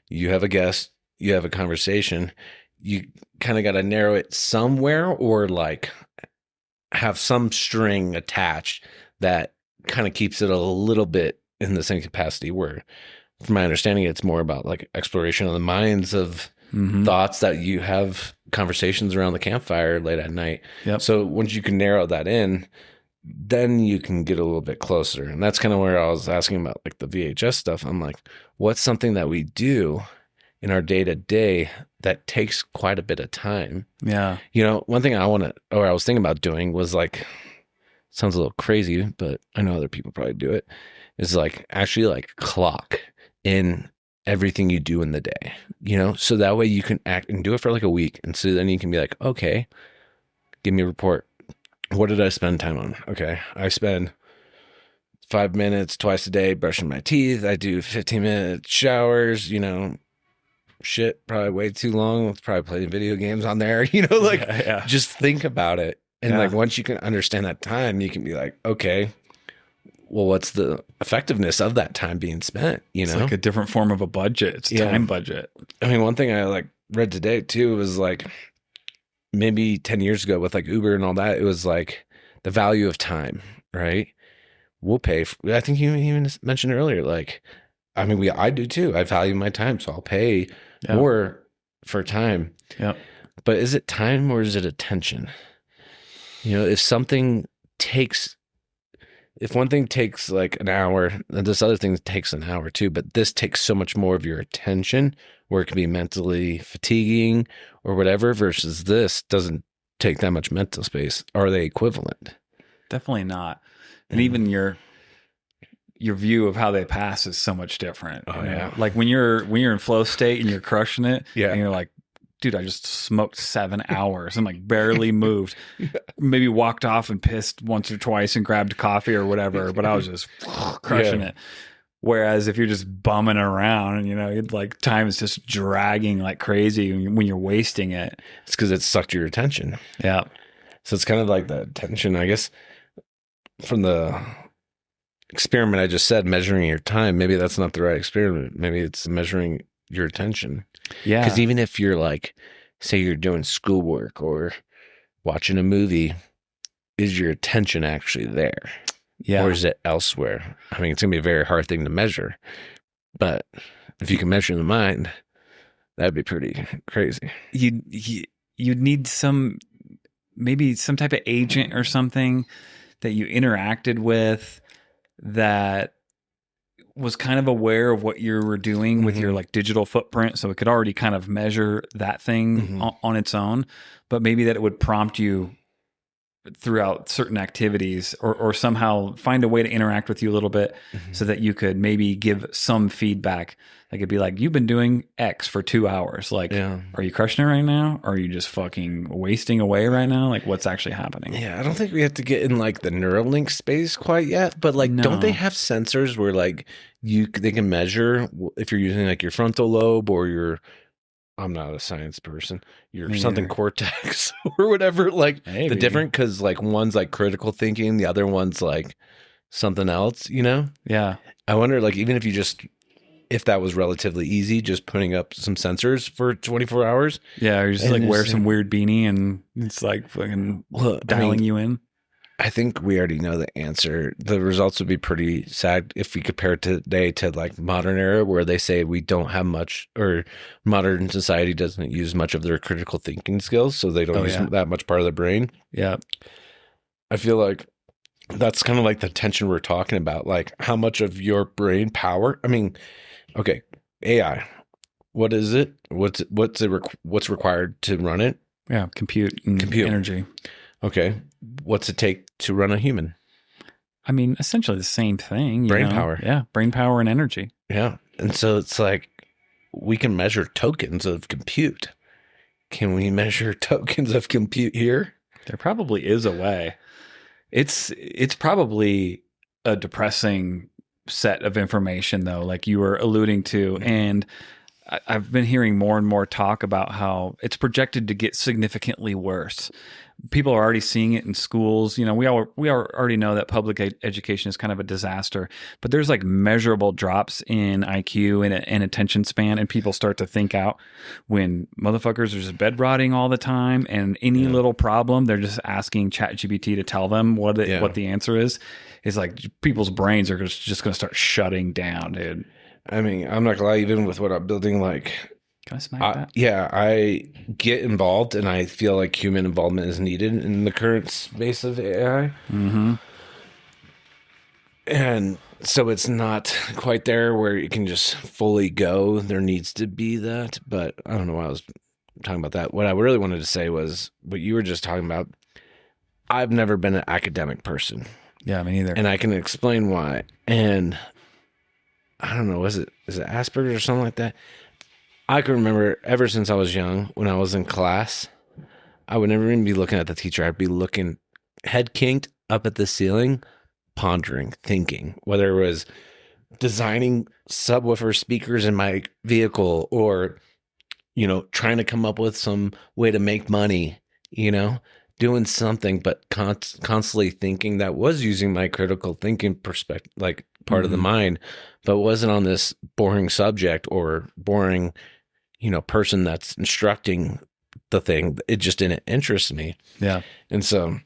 you have a guest, you have a conversation, you kind of got to narrow it somewhere or like have some string attached that kind of keeps it a little bit in the same capacity where, from my understanding, it's more about like exploration of the minds of thoughts that you have conversations around the campfire late at night. Yep. So once you can narrow that in, then you can get a little bit closer. And that's kind of where I was asking about like the VHS stuff. I'm like, what's something that we do in our day to day that takes quite a bit of time? Yeah. You know, one thing I was thinking about doing was like, sounds a little crazy, but I know other people probably do it, is like actually like clock in everything you do in the day, you know, so that way you can act and do it for like a week. And so then you can be like, okay, give me a report. What did I spend time on? Okay. I spend 5 minutes twice a day brushing my teeth. I do 15-minute showers, you know, shit, probably way too long. Let's probably play video games on there, you know, like just think about it. And like, once you can understand that time, you can be like, okay, well, what's the effectiveness of that time being spent? You know, it's like a different form of a budget. It's time budget. I mean, one thing I like read today too was like maybe 10 years ago with like Uber and all that, it was like the value of time, right? We'll pay for, I think you even mentioned earlier, like, I mean, I do too. I value my time, so I'll pay more for time. Yeah. But is it time or is it attention? You know, if one thing takes like an hour, this other thing takes an hour too, but this takes so much more of your attention where it can be mentally fatiguing or whatever, versus this doesn't take that much mental space. Are they equivalent? Definitely not. And even your view of how they pass is so much different. Oh, yeah. Like when you're in flow state and you're crushing it, and you're like, dude, I just smoked 7 hours and like barely moved. Maybe walked off and pissed once or twice and grabbed coffee or whatever, but I was just crushing it. Whereas if you're just bumming around and, you know, like time is just dragging like crazy when you're wasting it. It's because it sucked your attention. Yeah. So it's kind of like the attention, I guess, from the experiment I just said, measuring your time. Maybe that's not the right experiment. Maybe it's measuring your attention. Yeah. Because even if you're like, say you're doing schoolwork or watching a movie, is your attention actually there? Yeah. Or is it elsewhere? I mean, it's going to be a very hard thing to measure. But if you can measure the mind, that'd be pretty crazy. You'd need maybe some type of agent or something that you interacted with that was kind of aware of what you were doing with your like digital footprint. So it could already kind of measure that thing on its own, but maybe that it would prompt you throughout certain activities, or somehow find a way to interact with you a little bit so that you could maybe give some feedback. Like it'd be like, you've been doing X for 2 hours. Like, are you crushing it right now? Or are you just fucking wasting away right now? Like what's actually happening? Yeah, I don't think we have to get in like the Neuralink space quite yet, but like, don't they have sensors where like they can measure if you're using like your frontal lobe or your, I'm not a science person, your something cortex or whatever, like the different, because like one's like critical thinking, the other one's like something else, you know? Yeah. I wonder, like, even if that was relatively easy, just putting up some sensors for 24 hours. Yeah, or just like wear some weird beanie and it's like fucking dialing you in. I think we already know the answer. The results would be pretty sad if we compare it today to like modern era where they say we don't have much, or modern society doesn't use much of their critical thinking skills. So they don't use that much part of the brain. Yeah. I feel like that's kind of like the tension we're talking about. Like how much of your brain power, I mean, okay, AI, what is it? What's required to run it? Yeah. Compute energy. Okay. What's it take to run a human? I mean, essentially the same thing. Brain power. Yeah. Brain power and energy. Yeah. And so it's like we can measure tokens of compute. Can we measure tokens of compute here? There probably is a way. It's probably a depressing set of information, though, like you were alluding to. And I've been hearing more and more talk about how it's projected to get significantly worse. People are already seeing it in schools. You know, we already know that public education is kind of a disaster, but there's like measurable drops in IQ and attention span, and people start to think out when motherfuckers are just bed rotting all the time, and any little problem, they're just asking ChatGPT to tell them what the answer is. It's like people's brains are just going to start shutting down, dude. I mean, I'm not gonna lie, even with what I'm building, like, can I smack that? Yeah, I get involved, and I feel like human involvement is needed in the current space of AI. Mm-hmm. And so it's not quite there where you can just fully go. There needs to be that, but I don't know why I was talking about that. What I really wanted to say was what you were just talking about. I've never been an academic person. Yeah, me neither. And I can explain why. And I don't know, is it Asperger's or something like that? I can remember ever since I was young, when I was in class, I would never even be looking at the teacher. I'd be looking head kinked up at the ceiling, pondering, thinking, whether it was designing subwoofer speakers in my vehicle or, you know, trying to come up with some way to make money, you know, doing something, but constantly thinking that was using my critical thinking perspective, like part of the mind, but wasn't on this boring subject or boring, you know, person that's instructing the thing. It just didn't interest me. Yeah. And so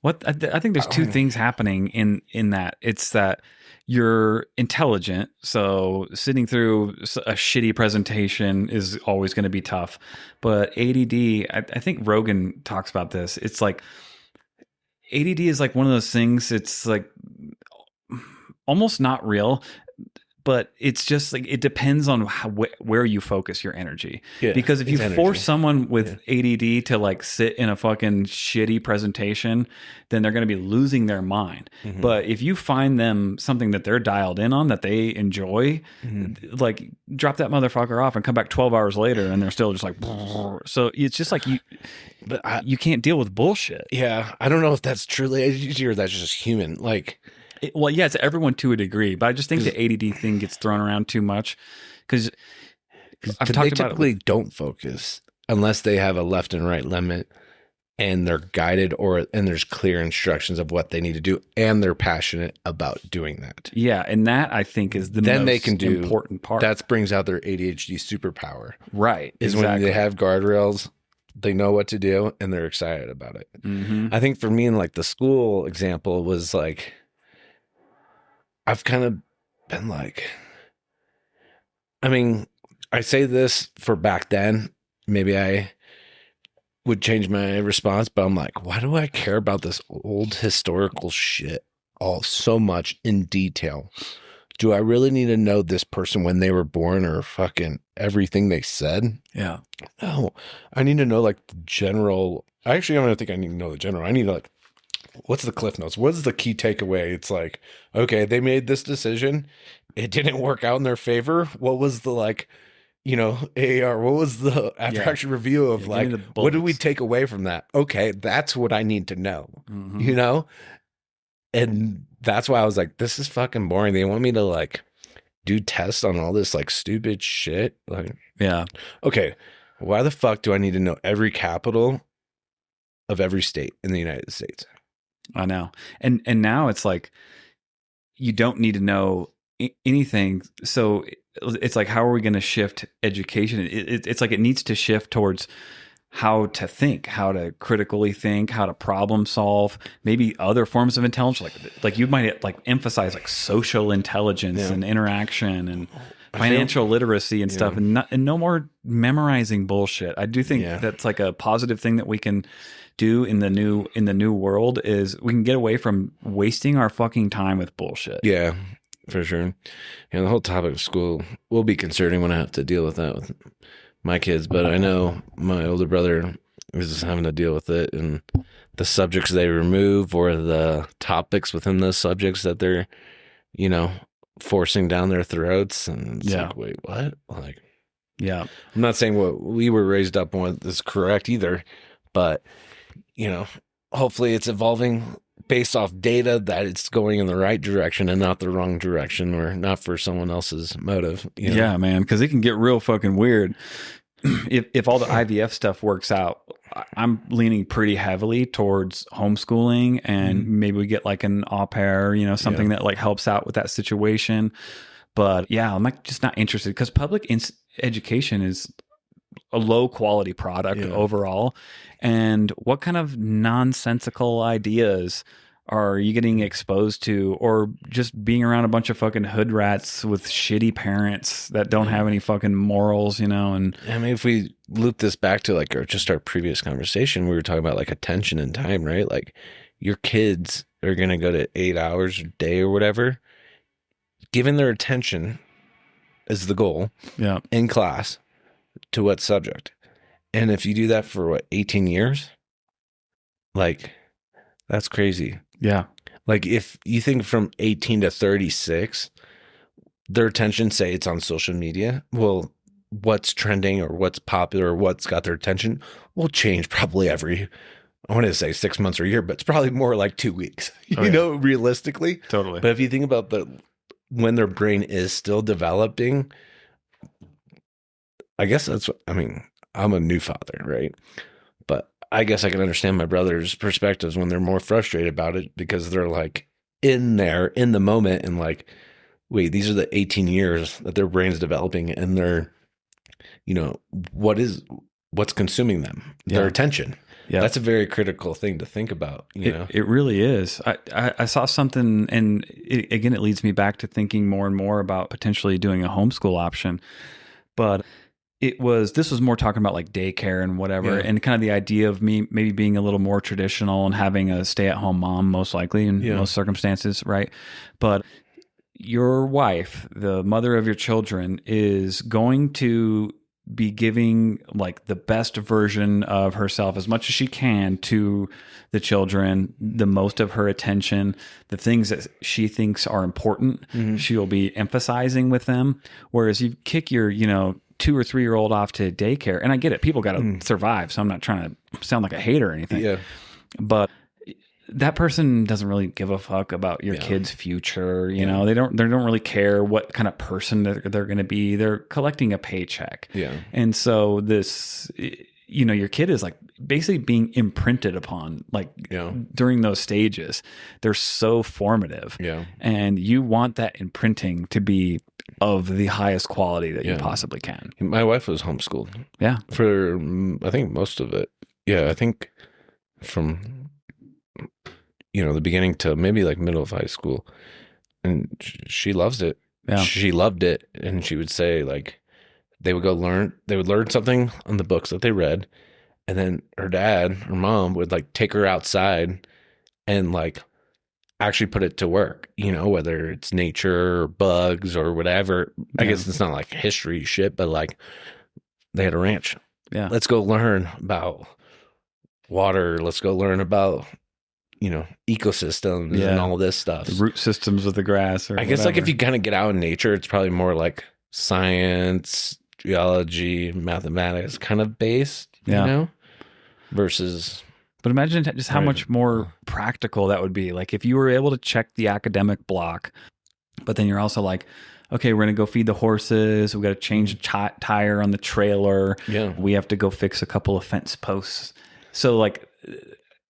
I think there's two things happening in that. It's that you're intelligent, so sitting through a shitty presentation is always going to be tough. But ADD, I think Rogan talks about this. It's like ADD is like one of those things. It's like almost not real, but it's just like it depends on where you focus your energy. Yeah, because if you force someone with ADD to like sit in a fucking shitty presentation, then they're going to be losing their mind. Mm-hmm. But if you find them something that they're dialed in on, that they enjoy, like drop that motherfucker off and come back 12 hours later and they're still just like, so it's just like you can't deal with bullshit. Yeah. I don't know if that's truly ADD or that's just human. Like, well, yeah, it's everyone to a degree, but I just think the ADD thing gets thrown around too much because I've talked about typically don't focus unless they have a left and right limit and they're guided and there's clear instructions of what they need to do and they're passionate about doing that. Yeah, and that I think is the most important part. That brings out their ADHD superpower. Right. Is when they have guardrails, they know what to do and they're excited about it. Mm-hmm. I think for me, in like the school example was like, I've kind of been like, I mean, I say this for back then, maybe I would change my response, but I'm like, why do I care about this old historical shit all so much in detail do I really need to know this person when they were born or fucking everything they said? Yeah. No, I need to know like the general. Actually, I don't think I need to know the general. I need to like, what's the cliff notes? What's the key takeaway? It's like, okay, they made this decision. It didn't work out in their favor. What was the like, AAR? What was the after action review of like, what did we take away from that? Okay, that's what I need to know, And that's why I was like, this is fucking boring. They want me to like do tests on all this like stupid shit. Like, Yeah. Okay, why the fuck do I need to know every capital of every state in the United States? I know. And now it's like, you don't need to know anything. So it's like, how are we going to shift education? It's like, it needs to shift towards how to think, how to critically think, how to problem solve, maybe other forms of intelligence. Like you might like emphasize like social intelligence and interaction and financial literacy and stuff, and no more memorizing bullshit. I do think that's like a positive thing that we can do in the new world, is we can get away from wasting our fucking time with bullshit. Yeah, for sure. The whole topic of school will be concerning when I have to deal with that with my kids, but I know my older brother is having to deal with it, and the subjects they remove or the topics within those subjects that they're, forcing down their throats. And it's like, wait, what? Like, I'm not saying what we were raised up on is correct either, but hopefully it's evolving based off data that it's going in the right direction and not the wrong direction, or not for someone else's motive. Yeah, man, because it can get real fucking weird. If all the IVF stuff works out, I'm leaning pretty heavily towards homeschooling, and maybe we get like an au pair, something that like helps out with that situation. But yeah, I'm like just not interested, because public education is a low quality product overall. And what kind of nonsensical ideas are you getting exposed to, or just being around a bunch of fucking hood rats with shitty parents that don't have any fucking morals, And I mean, if we loop this back to like our previous conversation, we were talking about like attention and time, right? Like your kids are going to go to 8 hours a day or whatever, giving their attention is the goal in class to what subject. And if you do that for 18 years, like that's crazy. Yeah. Like if you think from 18 to 36, their attention, say it's on social media. Well, what's trending or what's popular or what's got their attention will change probably every, I want to say 6 months or a year, but it's probably more like 2 weeks, realistically. Totally. But if you think about when their brain is still developing, I guess I'm a new father, right? But I guess I can understand my brother's perspectives when they're more frustrated about it, because they're like in the moment and like, wait, these are the 18 years that their brain's developing, and they're, what's consuming them, their attention. Yeah. That's a very critical thing to think about. It really is. I saw something, and it leads me back to thinking more and more about potentially doing a homeschool option, but this was more talking about like daycare and whatever, and kind of the idea of me maybe being a little more traditional and having a stay-at-home mom, most likely in most circumstances, right? But your wife, the mother of your children, is going to be giving like the best version of herself as much as she can to the children, the most of her attention, the things that she thinks are important, she'll be emphasizing with them. Whereas you kick your, 2 or 3 year old off to daycare, and I get it, people got to survive, so I'm not trying to sound like a hater or anything, but that person doesn't really give a fuck about your kid's future. They don't really care what kind of person they're going to be. They're collecting a paycheck, and so this, your kid is like basically being imprinted upon, like during those stages. They're so formative, and you want that imprinting to be of the highest quality that you possibly can. My wife was homeschooled. Yeah. For, I think most of it. Yeah. I think from, the beginning to maybe like middle of high school. And she loves it. Yeah. She loved it. And she would say like, they would learn something on the books that they read. And then her mom would like take her outside and like actually put it to work, whether it's nature or bugs or whatever. I guess it's not like history shit, but like they had a ranch. Yeah. Let's go learn about water. Let's go learn about, ecosystems and all this stuff. The root systems of the grass. Or I guess like if you kind of get out in nature, it's probably more like science, geology, mathematics kind of based, versus. But imagine just how much more practical that would be. Like if you were able to check the academic block, but then you're also like, okay, we're going to go feed the horses. We got to change a tire on the trailer. Yeah. We have to go fix a couple of fence posts. So like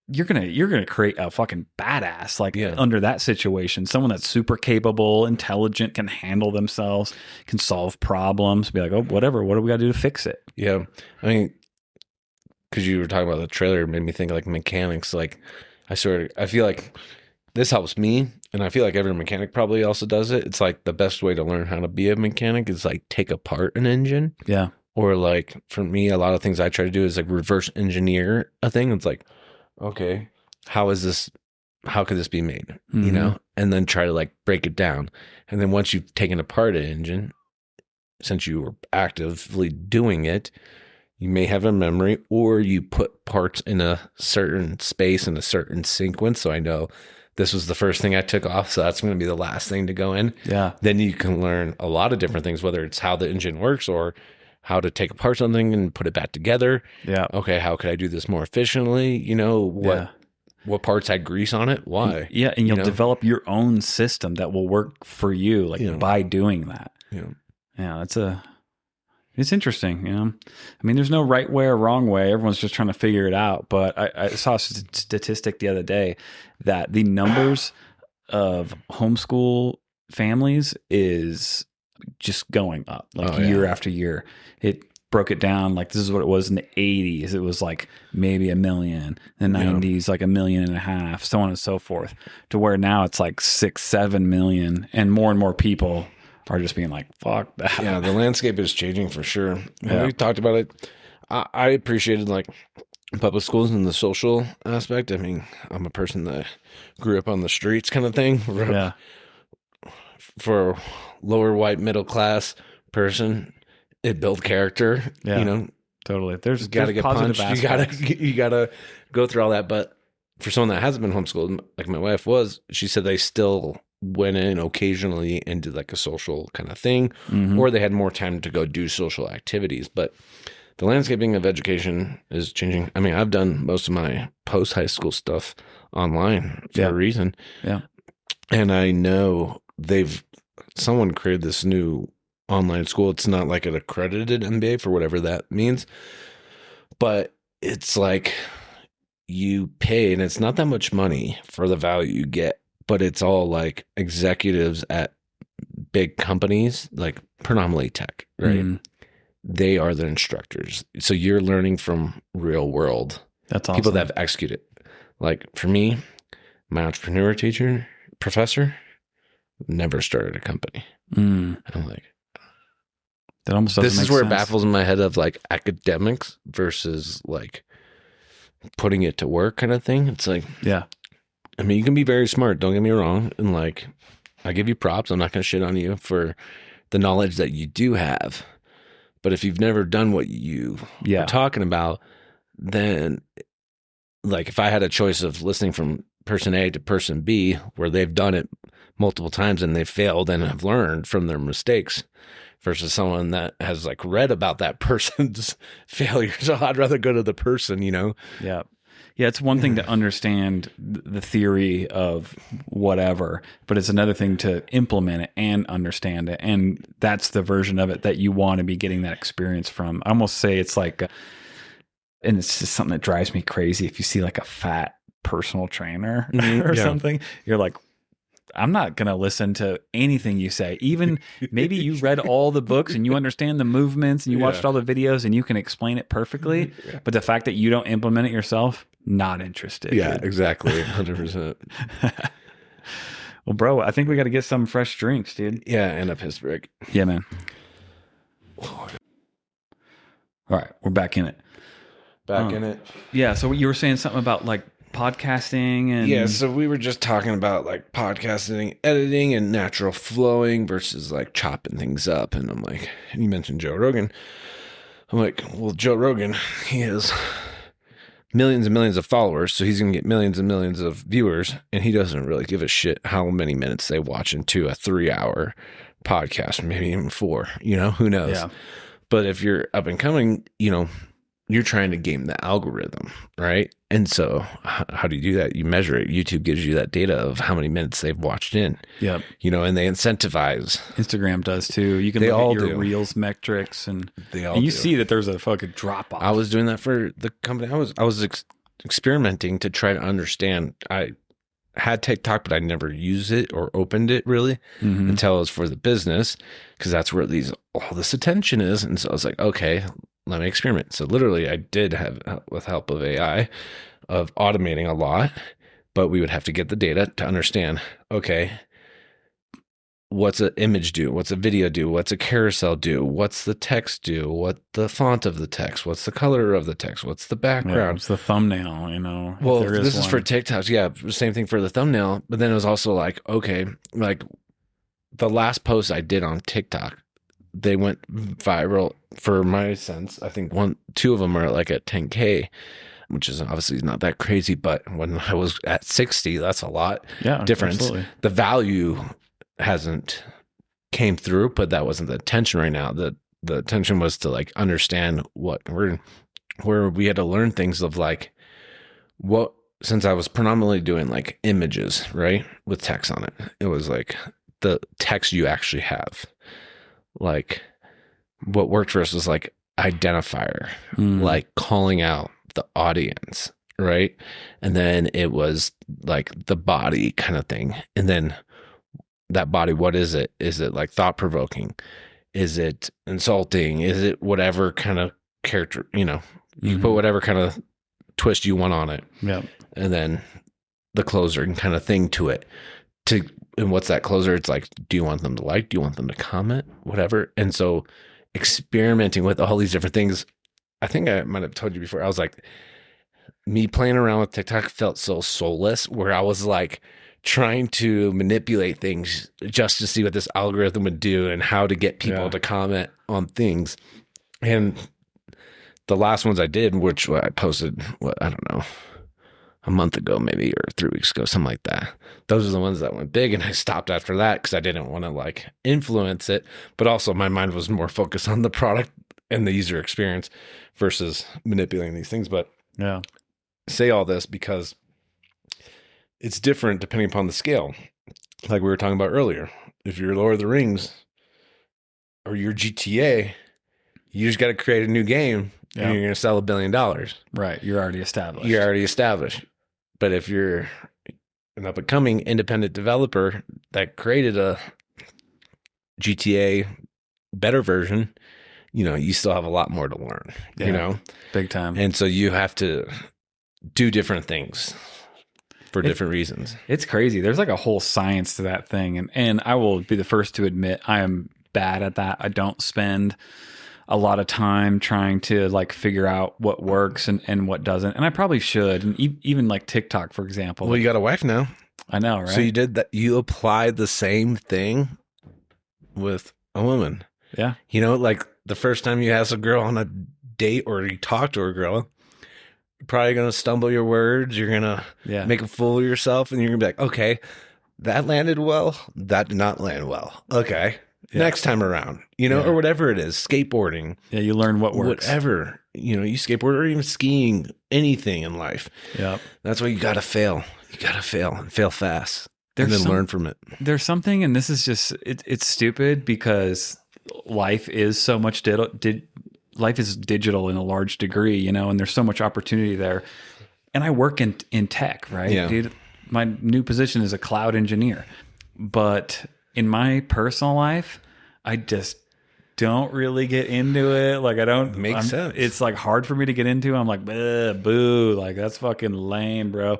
you're going to create a fucking badass under that situation. Someone that's super capable, intelligent, can handle themselves, can solve problems, be like, oh, whatever. What do we got to do to fix it? Yeah. I mean, because you were talking about the trailer, it made me think like mechanics. Like I feel like this helps me, and I feel like every mechanic probably also does it. It's like the best way to learn how to be a mechanic is like take apart an engine. Yeah. Or like for me, a lot of things I try to do is like reverse engineer a thing. It's like, okay, how could this be made? Mm-hmm. And then try to like break it down. And then once you've taken apart an engine, since you were actively doing it, you may have a memory, or you put parts in a certain space in a certain sequence. So I know this was the first thing I took off, so that's going to be the last thing to go in. Yeah. Then you can learn a lot of different things, whether it's how the engine works or how to take apart something and put it back together. Yeah. Okay, how could I do this more efficiently? What parts had grease on it? Why? Yeah, and you'll develop your own system that will work for you, by doing that. Yeah. Yeah, it's interesting, I mean, there's no right way or wrong way. Everyone's just trying to figure it out. But I saw a statistic the other day that the numbers of homeschool families is just going up year after year. It broke it down like this is what it was in the 80s. It was like maybe 1 million. In the 90s, like 1.5 million, so on and so forth, to where now it's like 6-7 million, and more people are just being like, fuck that. Yeah, the landscape is changing for sure. We talked about it. I appreciated like public schools and the social aspect. I mean, I'm a person that grew up on the streets kind of thing. Yeah. For a lower white middle class person, it built character. Yeah. Totally. There's got to get positive punched. aspects. You gotta go through all that. But for someone that hasn't been homeschooled, like my wife was, she said they still went in occasionally and did like a social kind of thing, or they had more time to go do social activities. But the landscaping of education is changing. I mean, I've done most of my post high school stuff online for a reason. Yeah. And I know someone created this new online school. It's not like an accredited MBA for whatever that means, but it's like you pay, and it's not that much money for the value you get, but it's all like executives at big companies, like predominantly tech, right? They are the instructors. So you're learning from real world. That's awesome. People that have executed. Like for me, my entrepreneur professor never started a company. I'm like, that almost doesn't this make is where sense. it baffles in my head of like academics versus like putting it to work kind of thing. It's like, I mean, you can be very smart, don't get me wrong, and like I give you props. I'm not going to shit on you for the knowledge that you do have. But if you've never done what you are talking about, then like if I had a choice of listening from person A to person B, where they've done it multiple times and they've failed and have learned from their mistakes, versus someone that has like read about that person's failure. So I'd rather go to the person, Yeah. Yeah, it's one thing to understand the theory of whatever, but it's another thing to implement it and understand it. And that's the version of it that you want to be getting that experience from. I almost say it's like, and it's just something that drives me crazy. If you see like a fat personal trainer or something, you're like, I'm not going to listen to anything you say. Even maybe you read all the books and you understand the movements and you watched all the videos and you can explain it perfectly. But the fact that you don't implement it yourself, not interested. Yeah, exactly. 100%. Well, bro, I think we got to get some fresh drinks, dude. Yeah, and a piss break. Yeah, man. All right, we're back in it. Back in it. Yeah, so you were saying something about like podcasting and Yeah, so we were just talking about like podcasting, editing, and natural flowing versus like chopping things up. And I'm like, and you mentioned Joe Rogan. I'm like, well, Joe Rogan, he has millions and millions of followers, so he's gonna get millions and millions of viewers, and he doesn't really give a shit how many minutes they watch into a 3-hour podcast, maybe even 4. Who knows? Yeah. But if you're up and coming, you're trying to game the algorithm, right? And so how do you do that? You measure it. YouTube gives you that data of how many minutes they've watched in. Yep. And they incentivize. Instagram does too. You can They look all at your do. Reels metrics and They all you do. see that there's a fucking drop off. I was doing that for the company. I was experimenting to try to understand. I had TikTok, but I never used it or opened it really until it was for the business, because that's where all this attention is. And so I was like, okay, let me experiment. So literally I did have, with help of AI, of automating a lot, but we would have to get the data to understand, okay, what's an image do? What's a video do? What's a carousel do? What's the text do? What the font of the text? What's the color of the text? What's the background? It's the thumbnail, if Well, there this is one. for TikToks. Yeah, same thing for the thumbnail. But then it was also like, okay, like the last post I did on TikTok, they went viral for my sense. I think 2 of them are like at 10K, which is obviously not that crazy. But when I was at 60, that's a lot difference. Absolutely. The value hasn't came through, but that wasn't the intention right now. The intention was to like understand where we had to learn things of like since I was predominantly doing like images, right, with text on it. It was like the text you actually have. Like what worked for us was like identifier, like calling out the audience, right? And then it was like the body kind of thing. And then that body, what is it? Is it like thought provoking? Is it insulting? Is it whatever kind of character, you can put whatever kind of twist you want on it. Yeah. And then the closer and kind of thing to it. And what's that closer? It's like, do you want them to like? Do you want them to comment? Whatever. And so experimenting with all these different things, I think I might have told you before, I was like, me playing around with TikTok felt so soulless, where I was like trying to manipulate things just to see what this algorithm would do and how to get people to comment on things. And the last ones I did, which I posted, I don't know, a month ago maybe, or 3 weeks ago, something like that. Those are the ones that went big, and I stopped after that because I didn't want to like influence it. But also my mind was more focused on the product and the user experience versus manipulating these things. But Yeah. say all this because it's different depending upon the scale. Like we were talking about earlier, if you're Lord of the Rings or you're GTA, you just got to create a new game and you're going to sell $1 billion. Right. You're already established. You're already established. But if you're an up and coming independent developer that created a GTA better version, you still have a lot more to learn, Big time. And so you have to do different things for different reasons. It's crazy. There's like a whole science to that thing. And I will be the first to admit I am bad at that. I don't spend a lot of time trying to like figure out what works and what doesn't. And I probably should. And even like TikTok, for example. Well, you got a wife now. I know, right? So you did that. You applied the same thing with a woman. Yeah. Like the first time you ask a girl on a date or you talk to a girl, you're probably going to stumble your words. You're going to make a fool of yourself. And you're going to be like, okay, that landed well. That did not land well. Okay. Yeah. Next time around, or whatever it is, skateboarding. Yeah, you learn what works. Whatever, you skateboard or even skiing, anything in life. Yeah. That's why you got to fail. You got to fail and fail fast and then learn from it. There's something, and this is just, it's stupid because life is so much life is digital in a large degree, and there's so much opportunity there. And I work in tech, right? Yeah. Dude, my new position is a cloud engineer. But in my personal life, I just don't really get into it. Like Makes sense. It's like hard for me to get into. I'm like, boo, like that's fucking lame, bro.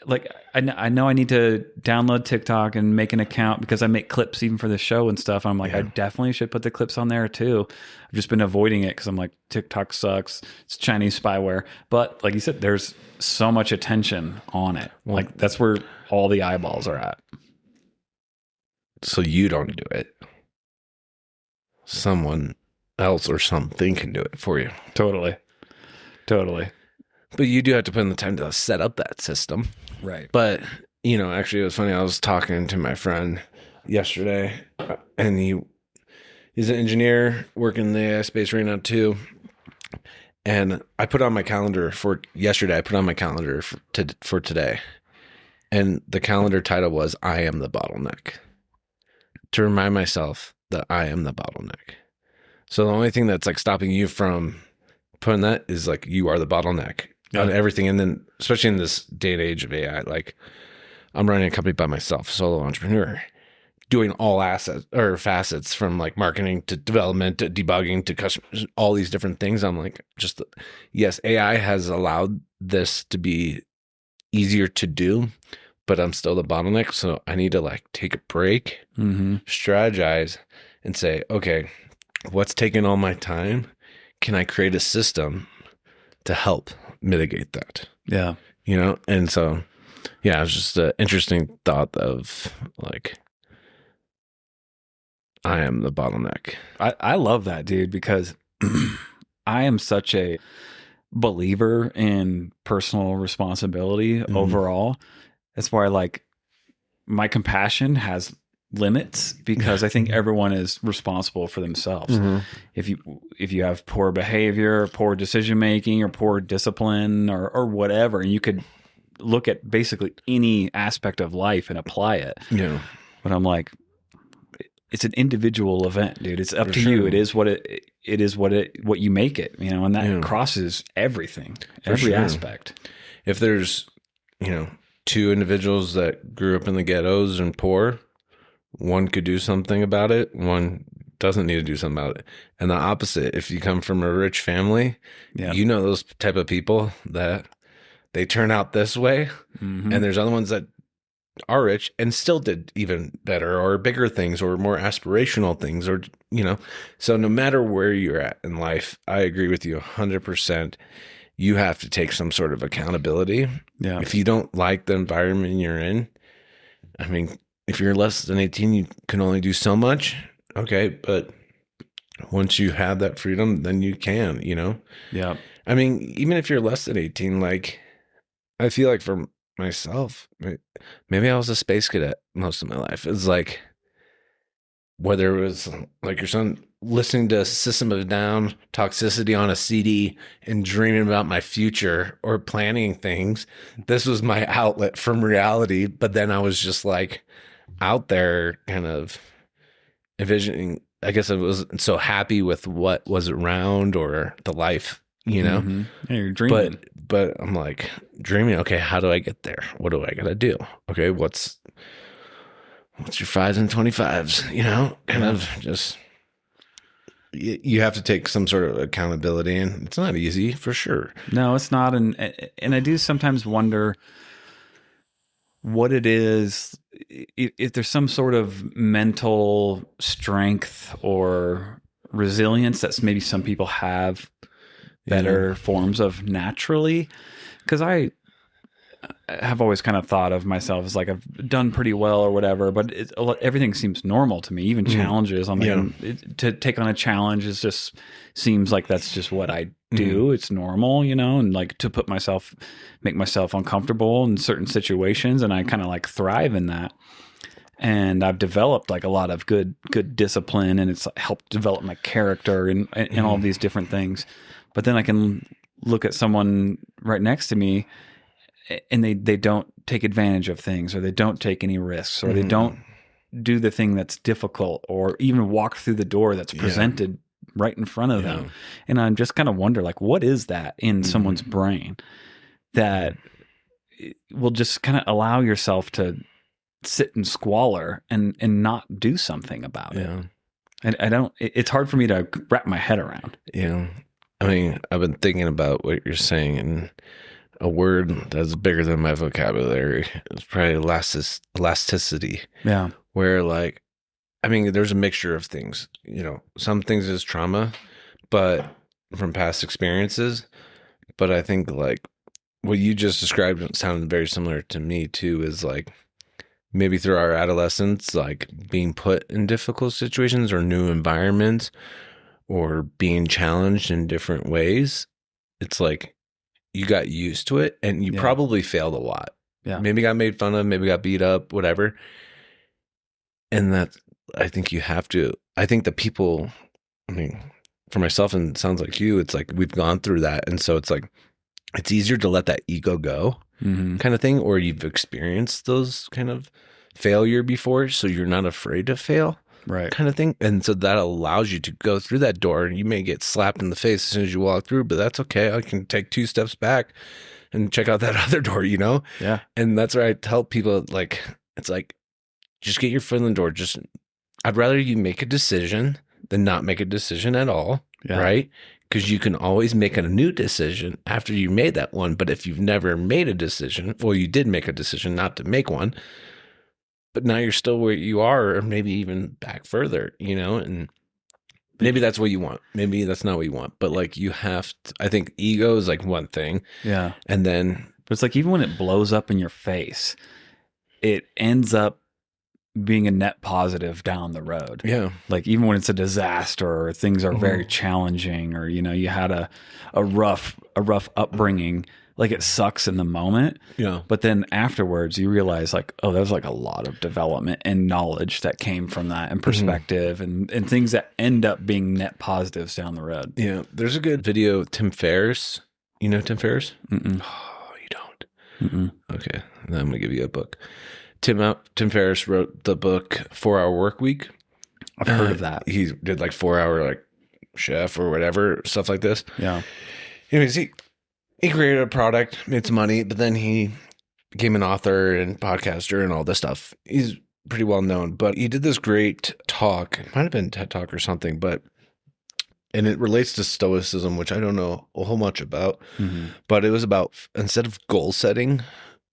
like I know I need to download TikTok and make an account because I make clips even for the show and stuff. I'm like, I definitely should put the clips on there too. I've just been avoiding it because I'm like, TikTok sucks. It's Chinese spyware. But like you said, there's so much attention on it. Like that's where all the eyeballs are at. So you don't do it. Someone else or something can do it for you. Totally. But you do have to put in the time to set up that system. Right. But, actually it was funny. I was talking to my friend yesterday, and he's an engineer working in the AI space right now too. And I put on my calendar for yesterday, for today. And the calendar title was, I am the bottleneck. To remind myself that I am the bottleneck. So the only thing that's like stopping you from putting that is like, you are the bottleneck on everything. And then especially in this day and age of AI, like I'm running a company by myself, solo entrepreneur, doing all assets or facets from like marketing to development to debugging to customers, all these different things. I'm like, yes, AI has allowed this to be easier to do, but I'm still the bottleneck. So I need to like take a break, strategize, and say, okay, what's taking all my time? Can I create a system to help mitigate that? Yeah. And so, yeah, it was just an interesting thought of like, I am the bottleneck. I love that, dude, because I am such a believer in personal responsibility overall. That's why like my compassion has limits because I think everyone is responsible for themselves. If you have poor behavior, poor decision making, or poor discipline, or whatever, and you could look at basically any aspect of life and apply it. Yeah. But I'm like, it's an individual event, dude. It's up to you. It is what you make it, and that crosses everything, every aspect. If there's, two individuals that grew up in the ghettos and poor, one could do something about it. One doesn't need to do something about it. And the opposite, if you come from a rich family, those type of people that they turn out this way. And there's other ones that are rich and still did even better or bigger things or more aspirational things or, so no matter where you're at in life, I agree with you 100%. You have to take some sort of accountability. Yeah. If you don't like the environment you're in, I mean, if you're less than 18, you can only do so much. Okay. But once you have that freedom, then you can, Yeah. I mean, even if you're less than 18, like I feel like for myself, maybe I was a space cadet most of my life. It's like, whether it was like your son listening to System of a Down, Toxicity on a CD and dreaming about my future or planning things, this was my outlet from reality. But then I was just like out there kind of envisioning, I guess I wasn't so happy with what was around or the life, Yeah, you're dreaming. But I'm like dreaming, okay, how do I get there? What do I got to do? Okay, what's your 5s and 25s, kind of just, you have to take some sort of accountability, and it's not easy for sure. No, it's not. And I do sometimes wonder what it is, if there's some sort of mental strength or resilience that maybe some people have better forms of naturally. Because I have always kind of thought of myself as like I've done pretty well or whatever, but everything seems normal to me. Even challenges, I'm like, to take on a challenge is just seems like that's just what I do. It's normal, and like to make myself uncomfortable in certain situations, and I kind of like thrive in that. And I've developed like a lot of good discipline, and it's helped develop my character and all these different things. But then I can look at someone right next to me, and they don't take advantage of things, or they don't take any risks, or they don't do the thing that's difficult, or even walk through the door that's presented right in front of them. And I'm just kind of wonder, like, what is that in someone's brain that will just kind of allow yourself to sit and squalor and not do something about it? And it's hard for me to wrap my head around. Yeah. I mean, I've been thinking about what you're saying, and a word that's bigger than my vocabulary. It's probably elasticity, Yeah. where like, I mean, there's a mixture of things. Some things is trauma, but from past experiences. But I think like what you just described sounded very similar to me too. Is like maybe through our adolescence, like being put in difficult situations or new environments, or being challenged in different ways. It's like you got used to it, and you probably failed a lot. Yeah. Maybe got made fun of, maybe got beat up, whatever. And that, I think you have to. I think the people, I mean, for myself, and it sounds like you, it's like we've gone through that. And so it's like, it's easier to let that ego go, kind of thing, or you've experienced those kind of failure before. So you're not afraid to fail, Right. kind of thing. And so that allows you to go through that door, and you may get slapped in the face as soon as you walk through, but that's okay. I can take 2 steps back and check out that other door, Yeah. And that's where I tell people, like, it's like, just get your foot in the door. I'd rather you make a decision than not make a decision at all. Yeah. Right? Because you can always make a new decision after you made that one. But if you've never made a decision, well, you did make a decision not to make one, but now you're still where you are, or maybe even back further, and maybe that's what you want. Maybe that's not what you want. But like you have to, I think ego is like one thing. Yeah. And then, But it's like even when it blows up in your face, it ends up being a net positive down the road. yeah. Like even when it's a disaster or things are very challenging, or you had a rough upbringing, like it sucks in the moment. Yeah. But then afterwards you realize like, oh, there's like a lot of development and knowledge that came from that, and perspective and things that end up being net positives down the road. Yeah. There's a good video of Tim Ferriss. You know Tim Ferriss? Mm-mm. Oh, you don't? Mm-mm. Okay. Then I'm going to give you a book. Tim Ferriss wrote the book 4 Hour Work Week. I've heard of that. He did like 4 Hour like chef or whatever, stuff like this. Yeah. Anyways, he created a product, made some money, but then he became an author and podcaster and all this stuff. He's pretty well known, but he did this great talk. It might have been TED Talk or something, and it relates to stoicism, which I don't know a whole much about, but it was about, instead of goal setting,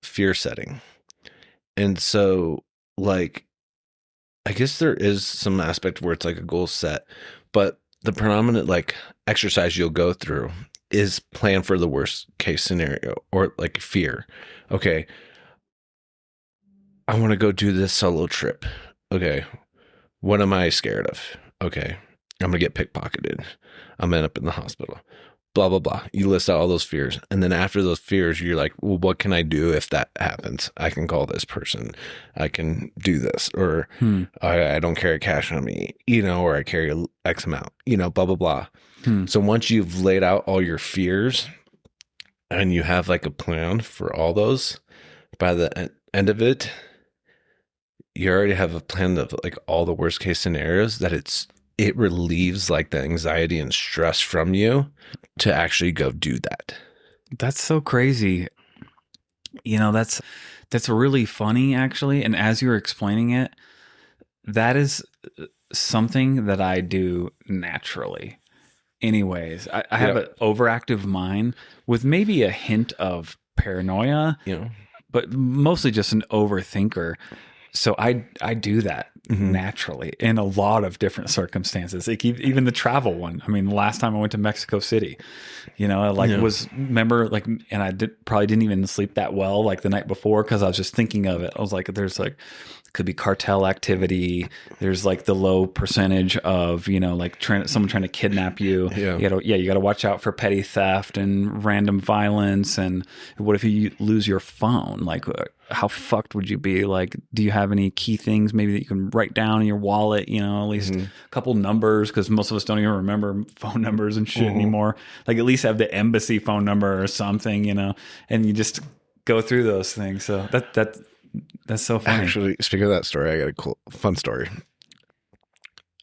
fear setting. And so, like, I guess there is some aspect where it's like a goal set, but the predominant like exercise you'll go through is plan for the worst case scenario, or like fear. Okay, I want to go do this solo trip. Okay, what am I scared of? Okay, I'm gonna get pickpocketed. I'm gonna end up in the hospital. Blah, blah, blah. You list out all those fears. And then after those fears, you're like, well, what can I do if that happens? I can call this person. I can do this. Or I don't carry cash on me, or I carry X amount, blah, blah, blah. So once you've laid out all your fears and you have like a plan for all those, by the end of it, you already have a plan of like all the worst case scenarios, that it relieves like the anxiety and stress from you to actually go do that. That's so crazy. That's really funny, actually. And as you were explaining it, that is something that I do naturally. Anyways, I have an overactive mind with maybe a hint of paranoia, but mostly just an overthinker. So I do that naturally in a lot of different circumstances. Like even the travel one. I mean, the last time I went to Mexico City, remember, and I probably didn't even sleep that well like the night before, because I was just thinking of it. I was like, there's like, could be cartel activity. There's like the low percentage of, someone trying to kidnap you. Yeah. You got to watch out for petty theft and random violence. And what if you lose your phone? Like, how fucked would you be? Like, do you have any key things maybe that you can write down in your wallet? At least a couple numbers, because most of us don't even remember phone numbers and shit anymore. Like, at least have the embassy phone number or something, and you just go through those things. So that's so funny. Actually, speaking of that story, I got a fun story.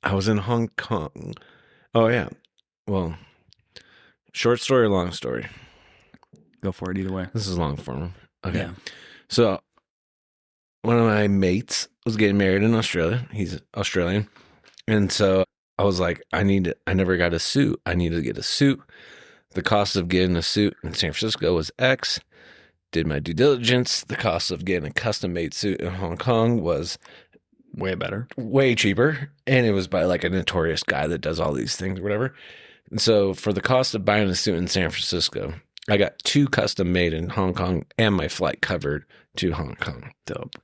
I was in Hong Kong. Oh, yeah. Well, short story, long story. Go for it either way. This is long form. Okay. Yeah. So one of my mates was getting married in Australia. He's Australian. And so I was like, I never got a suit. I needed to get a suit. The cost of getting a suit in San Francisco was X. Did my due diligence. The cost of getting a custom-made suit in Hong Kong was Way better. way cheaper. And it was by like a notorious guy that does all these things or whatever. And so for the cost of buying a suit in San Francisco, I got 2 custom made in Hong Kong and my flight covered to Hong Kong. Dope.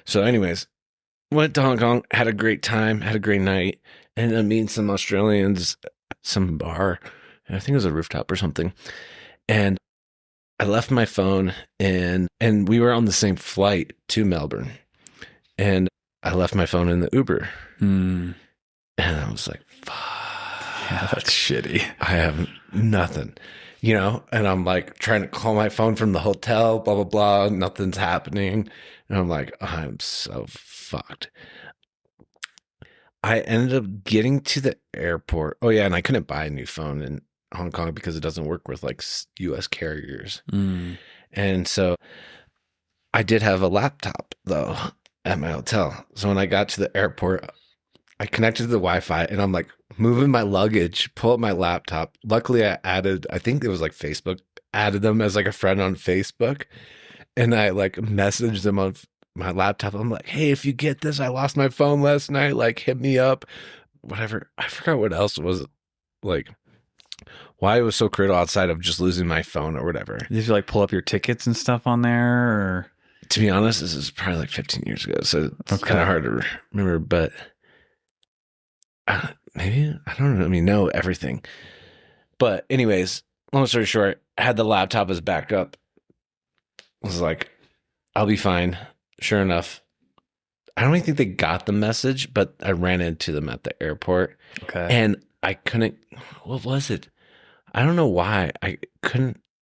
So anyways, went to Hong Kong, had a great time, had a great night, ended up meeting some Australians at some bar. I think it was a rooftop or something. And I left my phone and we were on the same flight to Melbourne. And I left my phone in the Uber. Mm. And I was like, fuck. Yeah, that's shitty. I have nothing, you know? And I'm like trying to call my phone from the hotel, blah, blah, blah. Nothing's happening. And I'm like, I'm so fucked. I ended up getting to the airport. Oh, yeah. And I couldn't buy a new phone in Hong Kong because it doesn't work with like US carriers. Mm. And so I did have a laptop though at my hotel. So when I got to the airport, I connected to the Wi-Fi and I'm like moving my luggage, pull up my laptop. Luckily I think it was like Facebook, added them as like a friend on Facebook. And I like messaged them on my laptop. I'm like, hey, if you get this, I lost my phone last night. Like hit me up, whatever. I forgot what else was like, why it was so critical outside of just losing my phone or whatever. Did you like pull up your tickets and stuff on there? Or? To be honest, this is probably like 15 years ago. So it's kind of hard to remember, but maybe, I don't know. I mean, know everything. But anyways, long story short, I had the laptop as backup. I was like, I'll be fine. Sure enough, I don't even think they got the message, but I ran into them at the airport. Okay. And I couldn't, what was it? I don't know why. I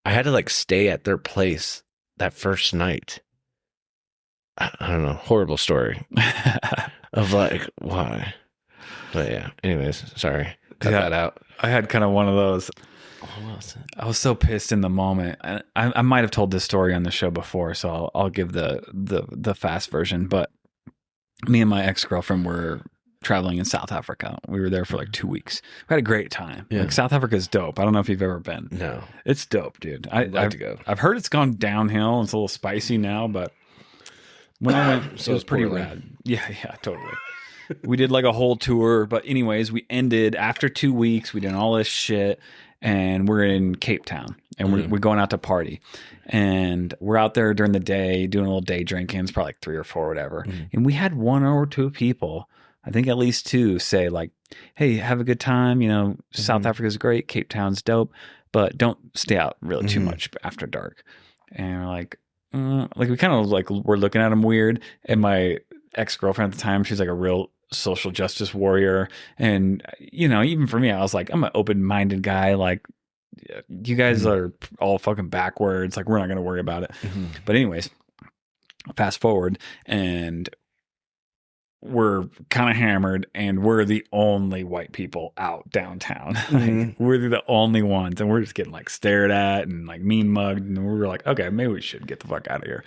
had to like stay at their place that first night. I don't know. Horrible story of like, why? But yeah, anyways, sorry. Cut that out. I had kind of one of those. What was it? I was so pissed in the moment. I might have told this story on the show before, so I'll give the fast version. But me and my ex-girlfriend were traveling in South Africa. We were there for like 2 weeks. We had a great time. Yeah. Like South Africa is dope. I don't know if you've ever been. No. It's dope, dude. I'd like to go. I've heard it's gone downhill. It's a little spicy now, but when I went, So it was pretty rad. Yeah, totally. We did like a whole tour, but anyways, we ended after 2 weeks. We did all this shit, and we're in Cape Town, and we're going out to party, and we're out there during the day doing a little day drinking. It's probably like 3 or 4, whatever. And we had 1 or 2 people, I think at least 2, say like, "Hey, have a good time. You know, South Africa's great. Cape Town's dope, but don't stay out really too much after dark." And we're like we kind of like we're looking at him weird, and my ex-girlfriend at the time, she's like a real social justice warrior, and you know, even for me, I was like, I'm an open-minded guy, like you guys are all fucking backwards, like we're not gonna worry about it. But anyways, fast forward, and we're kind of hammered, and we're the only white people out downtown. Like, we're the only ones, and we're just getting like stared at and like mean mugged, and we were like, okay, maybe we should get the fuck out of here.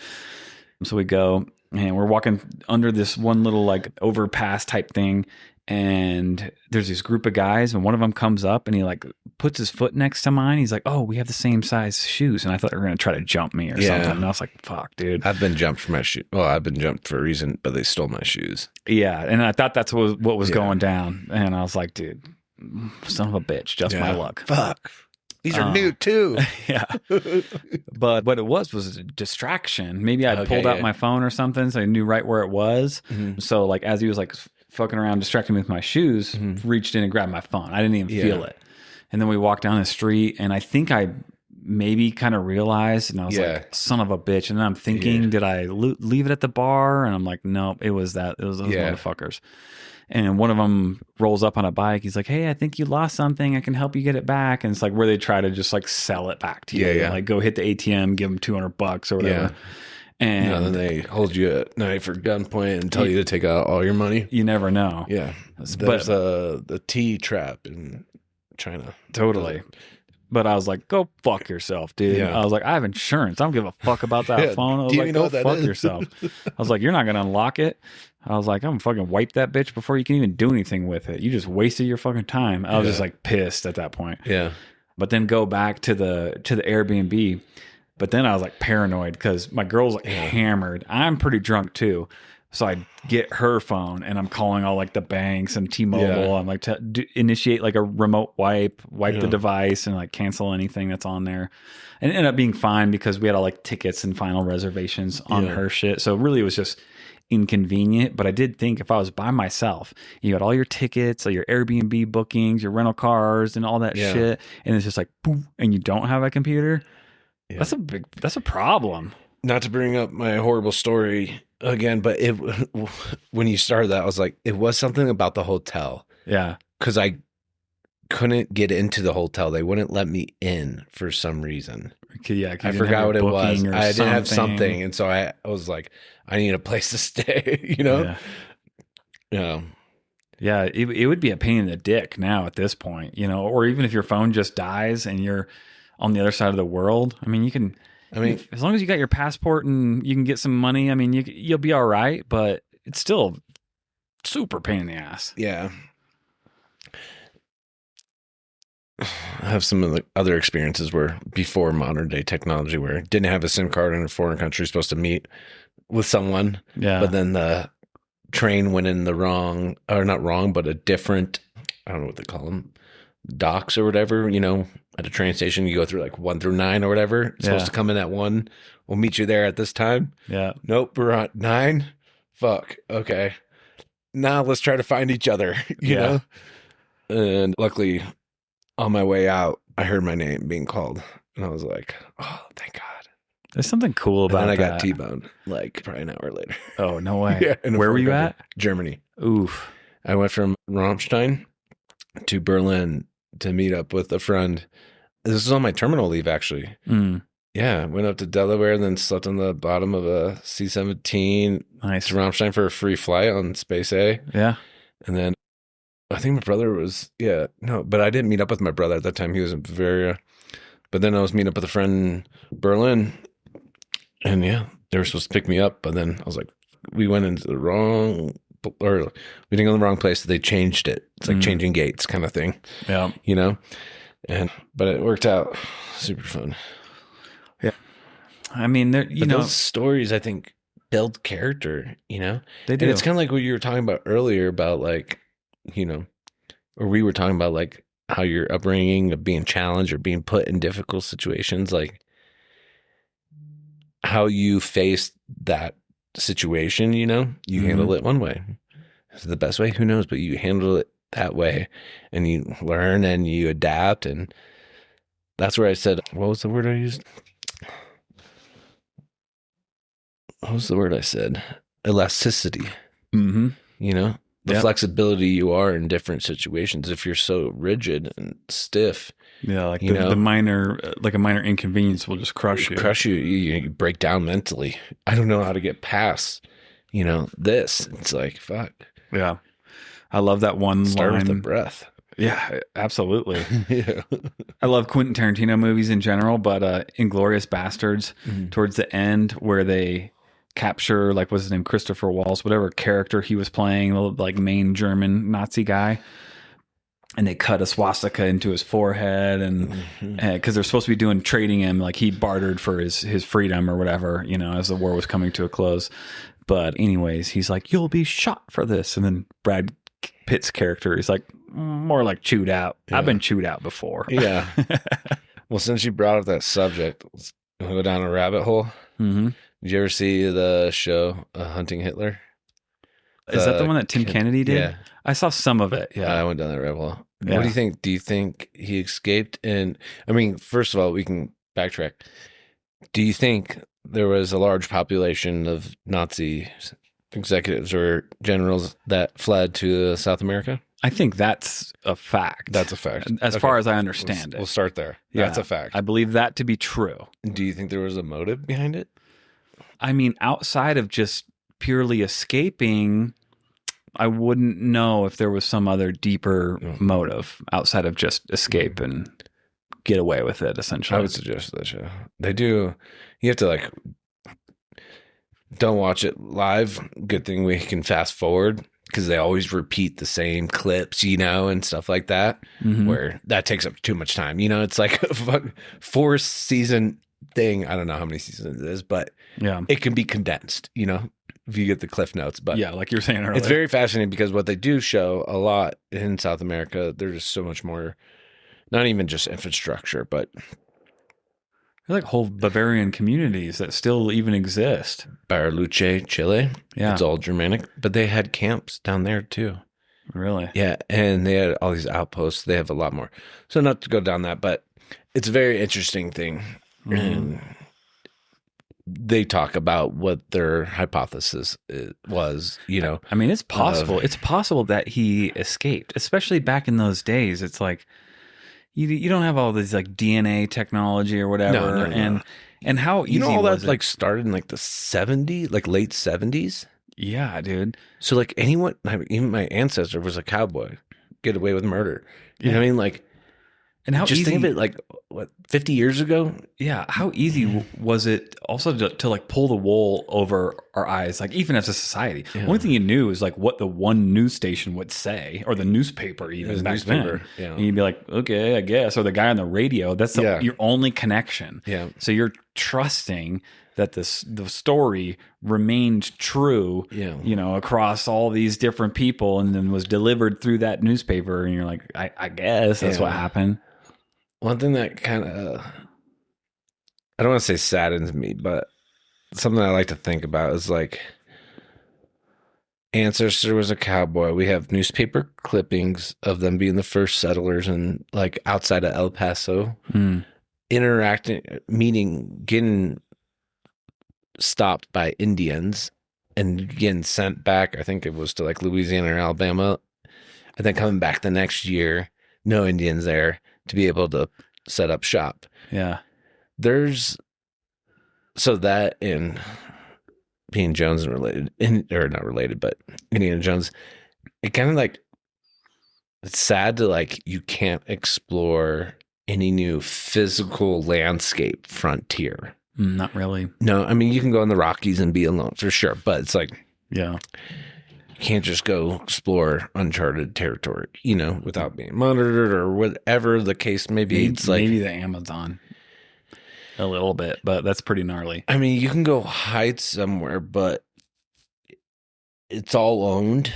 So we go, and we're walking under this one little like overpass type thing, and there's this group of guys, and one of them comes up and he like puts his foot next to mine. He's like, "Oh, we have the same size shoes," and I thought they were gonna try to jump me or something. And I was like, "Fuck, dude." I've been jumped for my shoe. Well, I've been jumped for a reason, but they stole my shoes. Yeah, and I thought that's what was going down, and I was like, "Dude, son of a bitch, just my luck." Fuck. These are new too. Yeah. But what it was a distraction. Maybe I pulled out my phone or something, so I knew right where it was. So like as he was like fucking around distracting me with my shoes, reached in and grabbed my phone. I didn't even feel it. And then we walked down the street, and I think I maybe kind of realized, and I was like, son of a bitch. And then I'm thinking, did I leave it at the bar? And I'm like, nope, it was those motherfuckers. And one of them rolls up on a bike. He's like, "Hey, I think you lost something. I can help you get it back." And it's like where they try to just like sell it back to you. Like go hit the ATM, give them $200 or whatever. And then they hold you at night for gunpoint and tell you to take out all your money. You never know. Yeah. There's the T trap in China. Totally. But I was like, go fuck yourself, dude. Yeah. I was like, I have insurance. I don't give a fuck about that phone. I was like, go fuck yourself. I was like, you're not going to unlock it. I was like, I'm going to fucking wipe that bitch before you can even do anything with it. You just wasted your fucking time. I was just like pissed at that point. Yeah. but then go back to the Airbnb. But then I was like paranoid because my girl's like hammered. I'm pretty drunk too. So I get her phone and I'm calling all like the banks and T-Mobile. Yeah. I'm like, initiate like a remote wipe the device and like cancel anything that's on there. And it ended up being fine because we had all like tickets and final reservations on her shit. So really it was just inconvenient. But I did think if I was by myself, you had all your tickets, your Airbnb bookings, your rental cars and all that shit. And it's just like, boom, and you don't have a computer. Yeah. That's a problem. Not to bring up my horrible story again, but when you started that, I was like, it was something about the hotel. Yeah. Because I couldn't get into the hotel. They wouldn't let me in for some reason. Yeah, I forgot what it was. I didn't have something. And so I was like, I need a place to stay, you know? Yeah. Yeah, it would be a pain in the dick now at this point, you know, or even if your phone just dies and you're on the other side of the world. I mean, as long as you got your passport and you can get some money, I mean, you'll be all right, but it's still super pain in the ass. Yeah. I have some of the other experiences where before modern day technology where didn't have a SIM card in a foreign country, supposed to meet with someone. Yeah. But then the train went in the wrong, or not wrong, but a different, I don't know what they call them, docks or whatever, you know, at a train station, you go through like 1 through 9 or whatever. It's supposed to come in at 1. We'll meet you there at this time. Yeah. Nope, we're at 9. Fuck. Okay. Now let's try to find each other, you know? And luckily, on my way out, I heard my name being called. And I was like, oh, thank God. There's something cool about that. And then I got T-boned like probably an hour later. Oh, no way. Yeah, where were you at? Germany. Oof. I went from Rammstein to Berlin to meet up with a friend. This was on my terminal leave, actually. Yeah, went up to Delaware, then slept on the bottom of a C-17. Nice. To Rammstein for a free flight on Space A. Yeah. And then I think my brother was, but I didn't meet up with my brother at that time. He was in Bavaria. But then I was meeting up with a friend in Berlin. And they were supposed to pick me up. But then I was like, we went into the wrong, or we didn't go to the wrong place. They changed it. It's like changing gates kind of thing. Yeah. You know? But it worked out super fun. Yeah. I mean, those stories, I think, build character, you know? They do. And it's kind of like what you were talking about earlier about like, you know, or we were talking about like how your upbringing of being challenged or being put in difficult situations, like how you face that situation, you know, you handle it one way. Is it the best way? Who knows? But you handle it that way and you learn and you adapt. And that's where I said, what was the word I used? What was the word I said? Elasticity. Mm-hmm. You know, the flexibility you are in different situations. If you're so rigid and stiff, like the minor, like a minor inconvenience will just crush you. You break down mentally. I don't know how to get past, you know, this. It's like, fuck. Yeah. I love that one Start line. with the breath. Yeah, absolutely. Yeah. I love Quentin Tarantino movies in general, but Inglourious Bastards, towards the end where they capture, like, what's his name, Christopher Waltz, whatever character he was playing, like main German Nazi guy, and they cut a swastika into his forehead, and because they're supposed to be trading him, like he bartered for his freedom or whatever, you know, as the war was coming to a close. But anyways, he's like, you'll be shot for this, and then Brad Pitt's character is like, more like chewed out. Yeah. I've been chewed out before. Yeah. Well, since you brought up that subject, let's go down a rabbit hole. Mm-hmm. Did you ever see the show Hunting Hitler? Is that the one that Tim Kennedy did? Yeah. I saw some of it. Yeah. I went down that rabbit hole. Yeah. What do you think? Do you think he escaped? And I mean, first of all, we can backtrack. Do you think there was a large population of Nazi executives or generals that fled to South America? I think that's a fact. That's a fact. As far as I understand it. We'll start there. That's a fact. I believe that to be true. Do you think there was a motive behind it? I mean, outside of just purely escaping, I wouldn't know if there was some other deeper motive outside of just escape and get away with it, essentially. I would suggest that show. They do. You have to, like, don't watch it live. Good thing we can fast forward, because they always repeat the same clips, and stuff like that, where that takes up too much time. It's like a 4-season thing. I don't know how many seasons it is, but it can be condensed, if you get the cliff notes. But yeah, like you were saying earlier. It's very fascinating because what they do show a lot in South America, there's just so much more, not even just infrastructure, but They're like whole Bavarian communities that still even exist. Bariloche, Chile. Yeah. It's all Germanic, but they had camps down there too. Really? Yeah, and they had all these outposts. They have a lot more. So not to go down that, but it's a very interesting thing. And they talk about what their hypothesis was, I mean, it's possible. It's possible that he escaped, especially back in those days. It's like you don't have all this like DNA technology or whatever, No. and how easy all was that it? like started in like the 70s, like late 70s. Yeah, dude. So like anyone, even my ancestor was a cowboy, get away with murder. You know what I mean? Like, and how just easy, think of it like what 50 years ago. Yeah, how easy was it also to like pull the wool over our eyes, like even as a society? Yeah. One thing you knew is like what the one news station would say, or the newspaper even back then. Yeah. And you'd be like, okay, I guess, or the guy on the radio. That's your only connection. Yeah. So you're trusting that the story remained true, across all these different people, and then was delivered through that newspaper. And you're like, I guess that's what happened. One thing that kind of, I don't want to say saddens me, but something I like to think about is like, ancestor was a cowboy. We have newspaper clippings of them being the first settlers and like outside of El Paso, interacting, meeting, getting stopped by Indians and getting sent back. I think it was to like Louisiana or Alabama, and then coming back the next year, no Indians there to be able to set up shop. Yeah. So that in being Jones and related, or not related, but Indiana Jones, it kind of like, it's sad to like, you can't explore any new physical landscape frontier. Not really. No, I mean, you can go in the Rockies and be alone for sure, but it's like, yeah, you can't just go explore uncharted territory, without being monitored or whatever the case may be. It's like maybe the Amazon a little bit, but that's pretty gnarly. I mean, you can go hide somewhere, but it's all owned,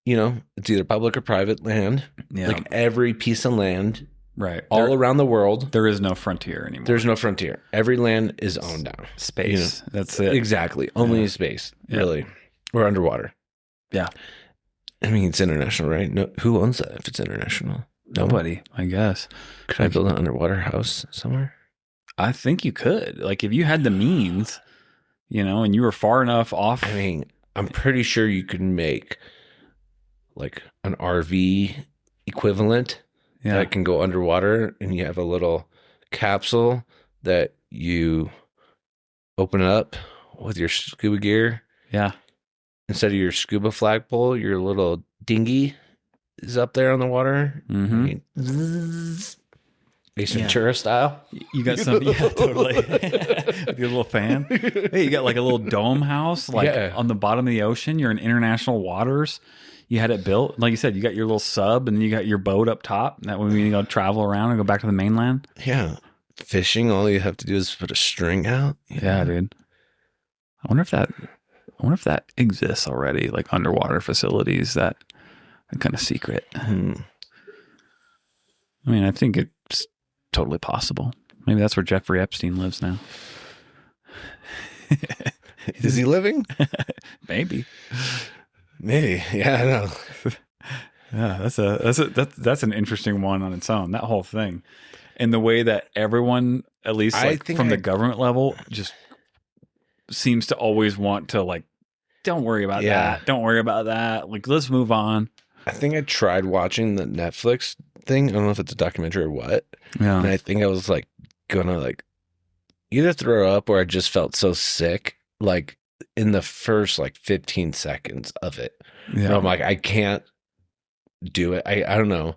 it's either public or private land. Yeah. Like every piece of land, right, all around the world. There is no frontier anymore. There's no frontier. Every land is owned now. Space. That's it. Exactly. Only space, really. Or underwater. Yeah. I mean, it's international, right? No, who owns that if it's international? Nobody, I guess. Could I build an underwater house somewhere? I think you could. Like if you had the means, and you were far enough off. I mean, I'm pretty sure you could make like an RV equivalent that can go underwater, and you have a little capsule that you open up with your scuba gear. Yeah. Instead of your scuba flagpole, your little dinghy is up there on the water. Ace Ventura style. You got some, totally. With your little fan. Hey, you got like a little dome house, on the bottom of the ocean. You're in international waters. You had it built, like you said. You got your little sub, and then you got your boat up top. That way, when you go travel around and go back to the mainland. Yeah, fishing. All you have to do is put a string out. Yeah, dude. I wonder if that exists already, like underwater facilities that are kind of secret. I mean, I think it's totally possible. Maybe that's where Jeffrey Epstein lives now. Is he living? Maybe. Yeah, I know. Yeah, that's an interesting one on its own. That whole thing, and the way that everyone, at least from the government level, just seems to always want to like, don't worry about that. Don't worry about that. Like, let's move on. I think I tried watching the Netflix thing. I don't know if it's a documentary or what. Yeah. And I think I was like gonna like either throw up or I just felt so sick like in the first like 15 seconds of it. Yeah. And I'm like, I can't do it. I don't know.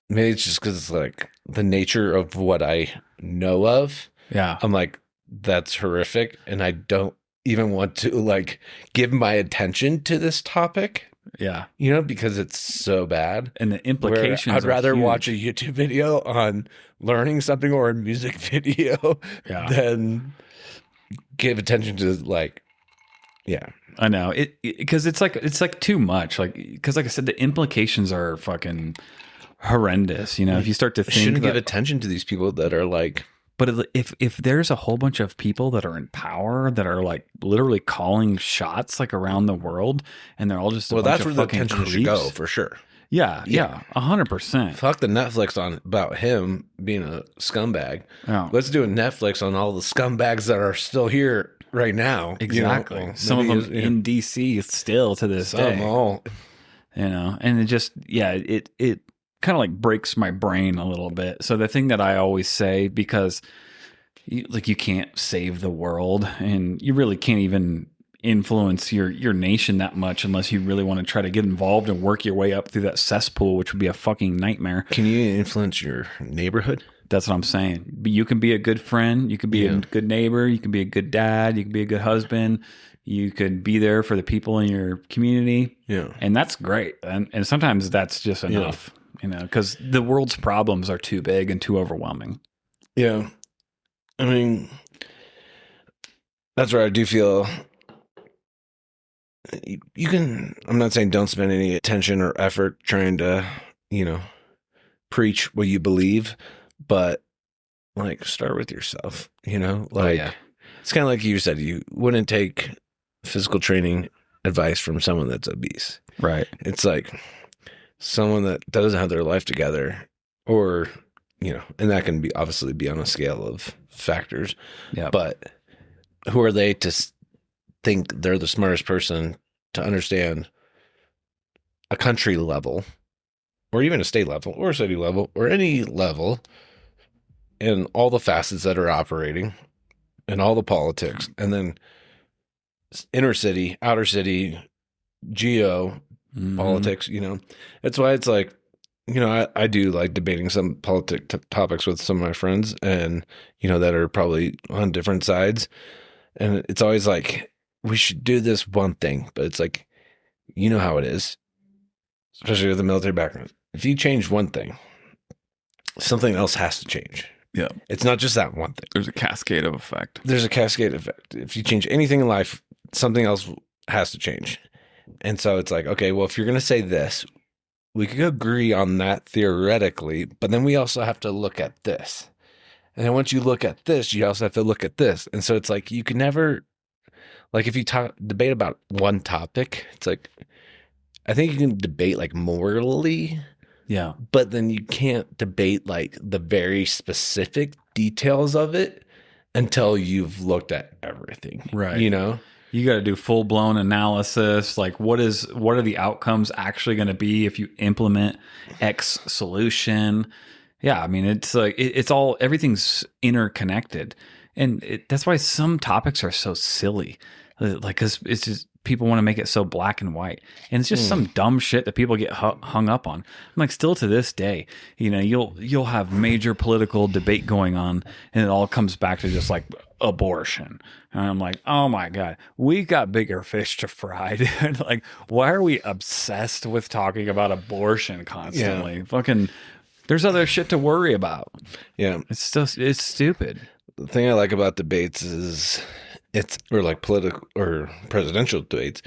Maybe it's just because it's like the nature of what I know of. Yeah. I'm like, that's horrific. And I don't even want to like give my attention to this topic Yeah. because it's so bad. And the Where implications I'd rather are huge. watch a YouTube video on learning something or a music video Yeah. than give attention to I know it because it's like too much. Like because like I said, the implications are fucking horrendous. If you start to think shouldn't give that, attention to these people that are like, but if there's a whole bunch of people that are in power that are like literally calling shots like around the world, and they're all just a bunch that's of where the fucking attention should creeps. go for sure. Yeah, 100%. Fuck the Netflix on about him being a scumbag. Yeah. Let's do a Netflix on all the scumbags that are still here right now. Exactly. Well, Some of maybe them in DC still to this day. all. And it just, it kind of like breaks my brain a little bit. So the thing that I always say, because you can't save the world and you really can't even influence your nation that much unless you really want to try to get involved and work your way up through that cesspool, which would be a fucking nightmare. Can you influence your neighborhood? That's what I'm saying. But you can be a good friend. You can be a good neighbor. You can be a good dad. You can be a good husband. You could be there for the people in your community. Yeah. And that's great. And sometimes that's just enough, because the world's problems are too big and too overwhelming. Yeah. I mean, that's where I do feel you can, I'm not saying don't spend any attention or effort trying to, preach what you believe, but like start with yourself, it's kind of like you said, you wouldn't take physical training advice from someone that's obese. Right. It's like someone that doesn't have their life together or, and that can be obviously be on a scale of factors, but who are they to think they're the smartest person to understand a country level or even a state level or a city level or any level and all the facets that are operating and all the politics and then inner city, outer city, geo politics, That's why it's like, I do like debating some topics with some of my friends and, that are probably on different sides. And it's always like, we should do this one thing, but it's like, how it is, especially with the military background. If you change one thing, something else has to change. Yeah. It's not just that one thing. There's a cascade of effect. There's a cascade effect. If you change anything in life, something else has to change. And so it's like, okay, well, if you're going to say this, we could agree on that theoretically, but then we also have to look at this. And then once you look at this, you also have to look at this. And so it's like, you can never, like if you debate about one topic, it's like, I think you can debate like morally. Yeah. But then you can't debate like the very specific details of it until you've looked at everything. Right. You got to do full blown analysis. Like what are the outcomes actually going to be if you implement X solution? Yeah. I mean, it's like, everything's interconnected. And that's why some topics are so silly. Like, cause it's just, people want to make it so black and white, and it's just some dumb shit that people get hung up on. I'm like, still to this day, you'll have major political debate going on, and it all comes back to just like abortion. And I'm like, oh my God, we got bigger fish to fry, dude. Like, why are we obsessed with talking about abortion constantly? Yeah. Fucking, there's other shit to worry about. Yeah, it's stupid. The thing I like about debates is or like political or presidential debates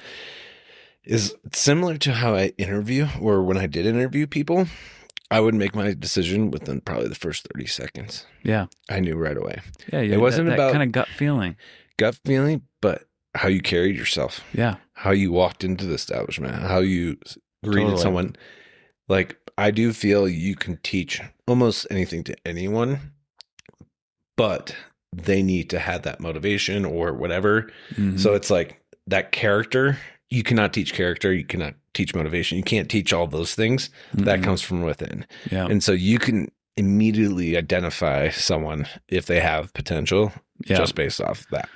is similar to how I interview, or when I did interview people, I would make my decision within probably the first 30 seconds. Yeah. I knew right away. Yeah. It wasn't that about kind of gut feeling, but how you carried yourself. Yeah. How you walked into the establishment, how you greeted someone. Like, I do feel you can teach almost anything to anyone, but they need to have that motivation or whatever. Mm-hmm. So it's like that character, you cannot teach character. You cannot teach motivation. You can't teach all those things. Mm-hmm. That comes from within. Yeah. And so you can immediately identify someone if they have potential just based off that.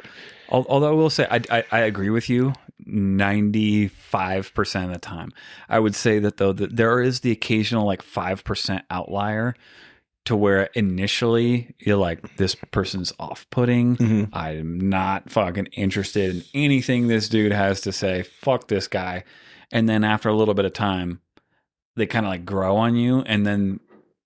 Although I will say, I agree with you 95% of the time. I would say that though, that there is the occasional like 5% outlier to where initially you're like, this person's off-putting. Mm-hmm. I'm not fucking interested in anything this dude has to say. Fuck this guy. and then after a little bit of time, they kind of like grow on you, and then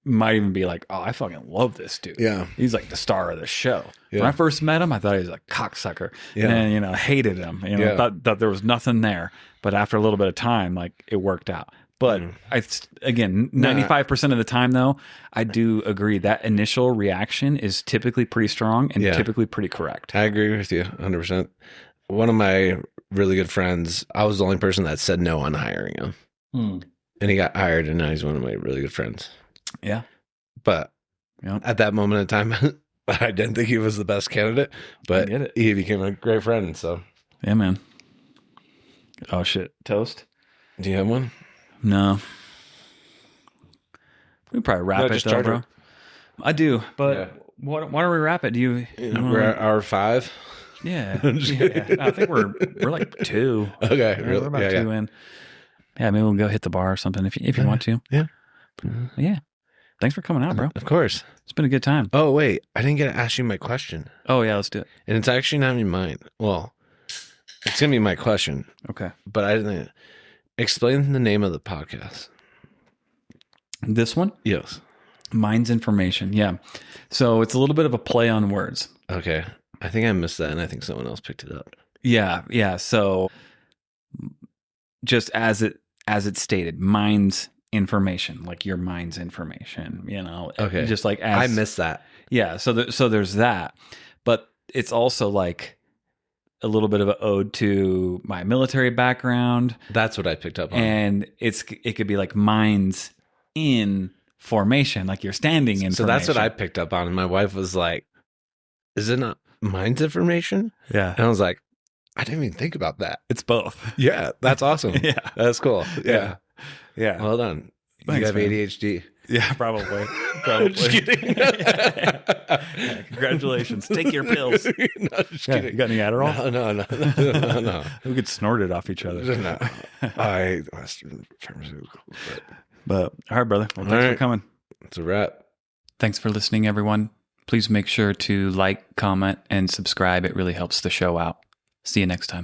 might even be like, oh, I fucking love this dude. Yeah. He's like the star of the show. Yeah. When I first met him, I thought he was a cocksucker. Yeah. And, hated him. Thought there was nothing there. But after a little bit of time, like it worked out. But again, 95% of the time though, I do agree that initial reaction is typically pretty strong and typically pretty correct. I agree with you 100%. One of my really good friends, I was the only person that said no on hiring him. And he got hired, and now he's one of my really good friends. Yeah. But at that moment in time, I didn't think he was the best candidate, but he became a great friend. So, yeah, man. Oh, shit. Toast? Do you have one? No. We can probably wrap it, though, bro. I do, but why don't we wrap it? Do you? We're at hour 5. Yeah. I think we're like 2. Okay. Yeah, really? We're about 2 in. Yeah, maybe we'll go hit the bar or something if you want to. Yeah. Yeah. Thanks for coming out, bro. Of course. It's been a good time. Oh, wait. I didn't get to ask you my question. Oh, yeah, let's do it. And it's actually not even mine. Well, it's going to be my question. Okay. But I didn't explain the name of the podcast. This one? Yes. Minds Information. Yeah. So it's a little bit of a play on words. Okay. I think I missed that, and I think someone else picked it up. Yeah. Yeah. So just as it stated, minds information, like your mind's information, Okay. just like as I missed that. Yeah. So there's that, but it's also like a little bit of an ode to my military background. That's what I picked up on. And it could be like minds in formation, like you're standing in. So that's what I picked up on. And my wife was like, is it not minds information? Yeah. And I was like, I didn't even think about that. It's both. Yeah. That's awesome. Yeah. That's cool. Yeah. Yeah. Well done. Thanks, you have man. ADHD. Yeah, probably. Just kidding. Yeah, congratulations. Take your pills. No, just kidding. You got any Adderall? No. We could snort it off each other. No. I Western pharmaceuticals. But all right, brother. Well, thanks for coming. It's a wrap. Thanks for listening, everyone. Please make sure to like, comment, and subscribe. It really helps the show out. See you next time.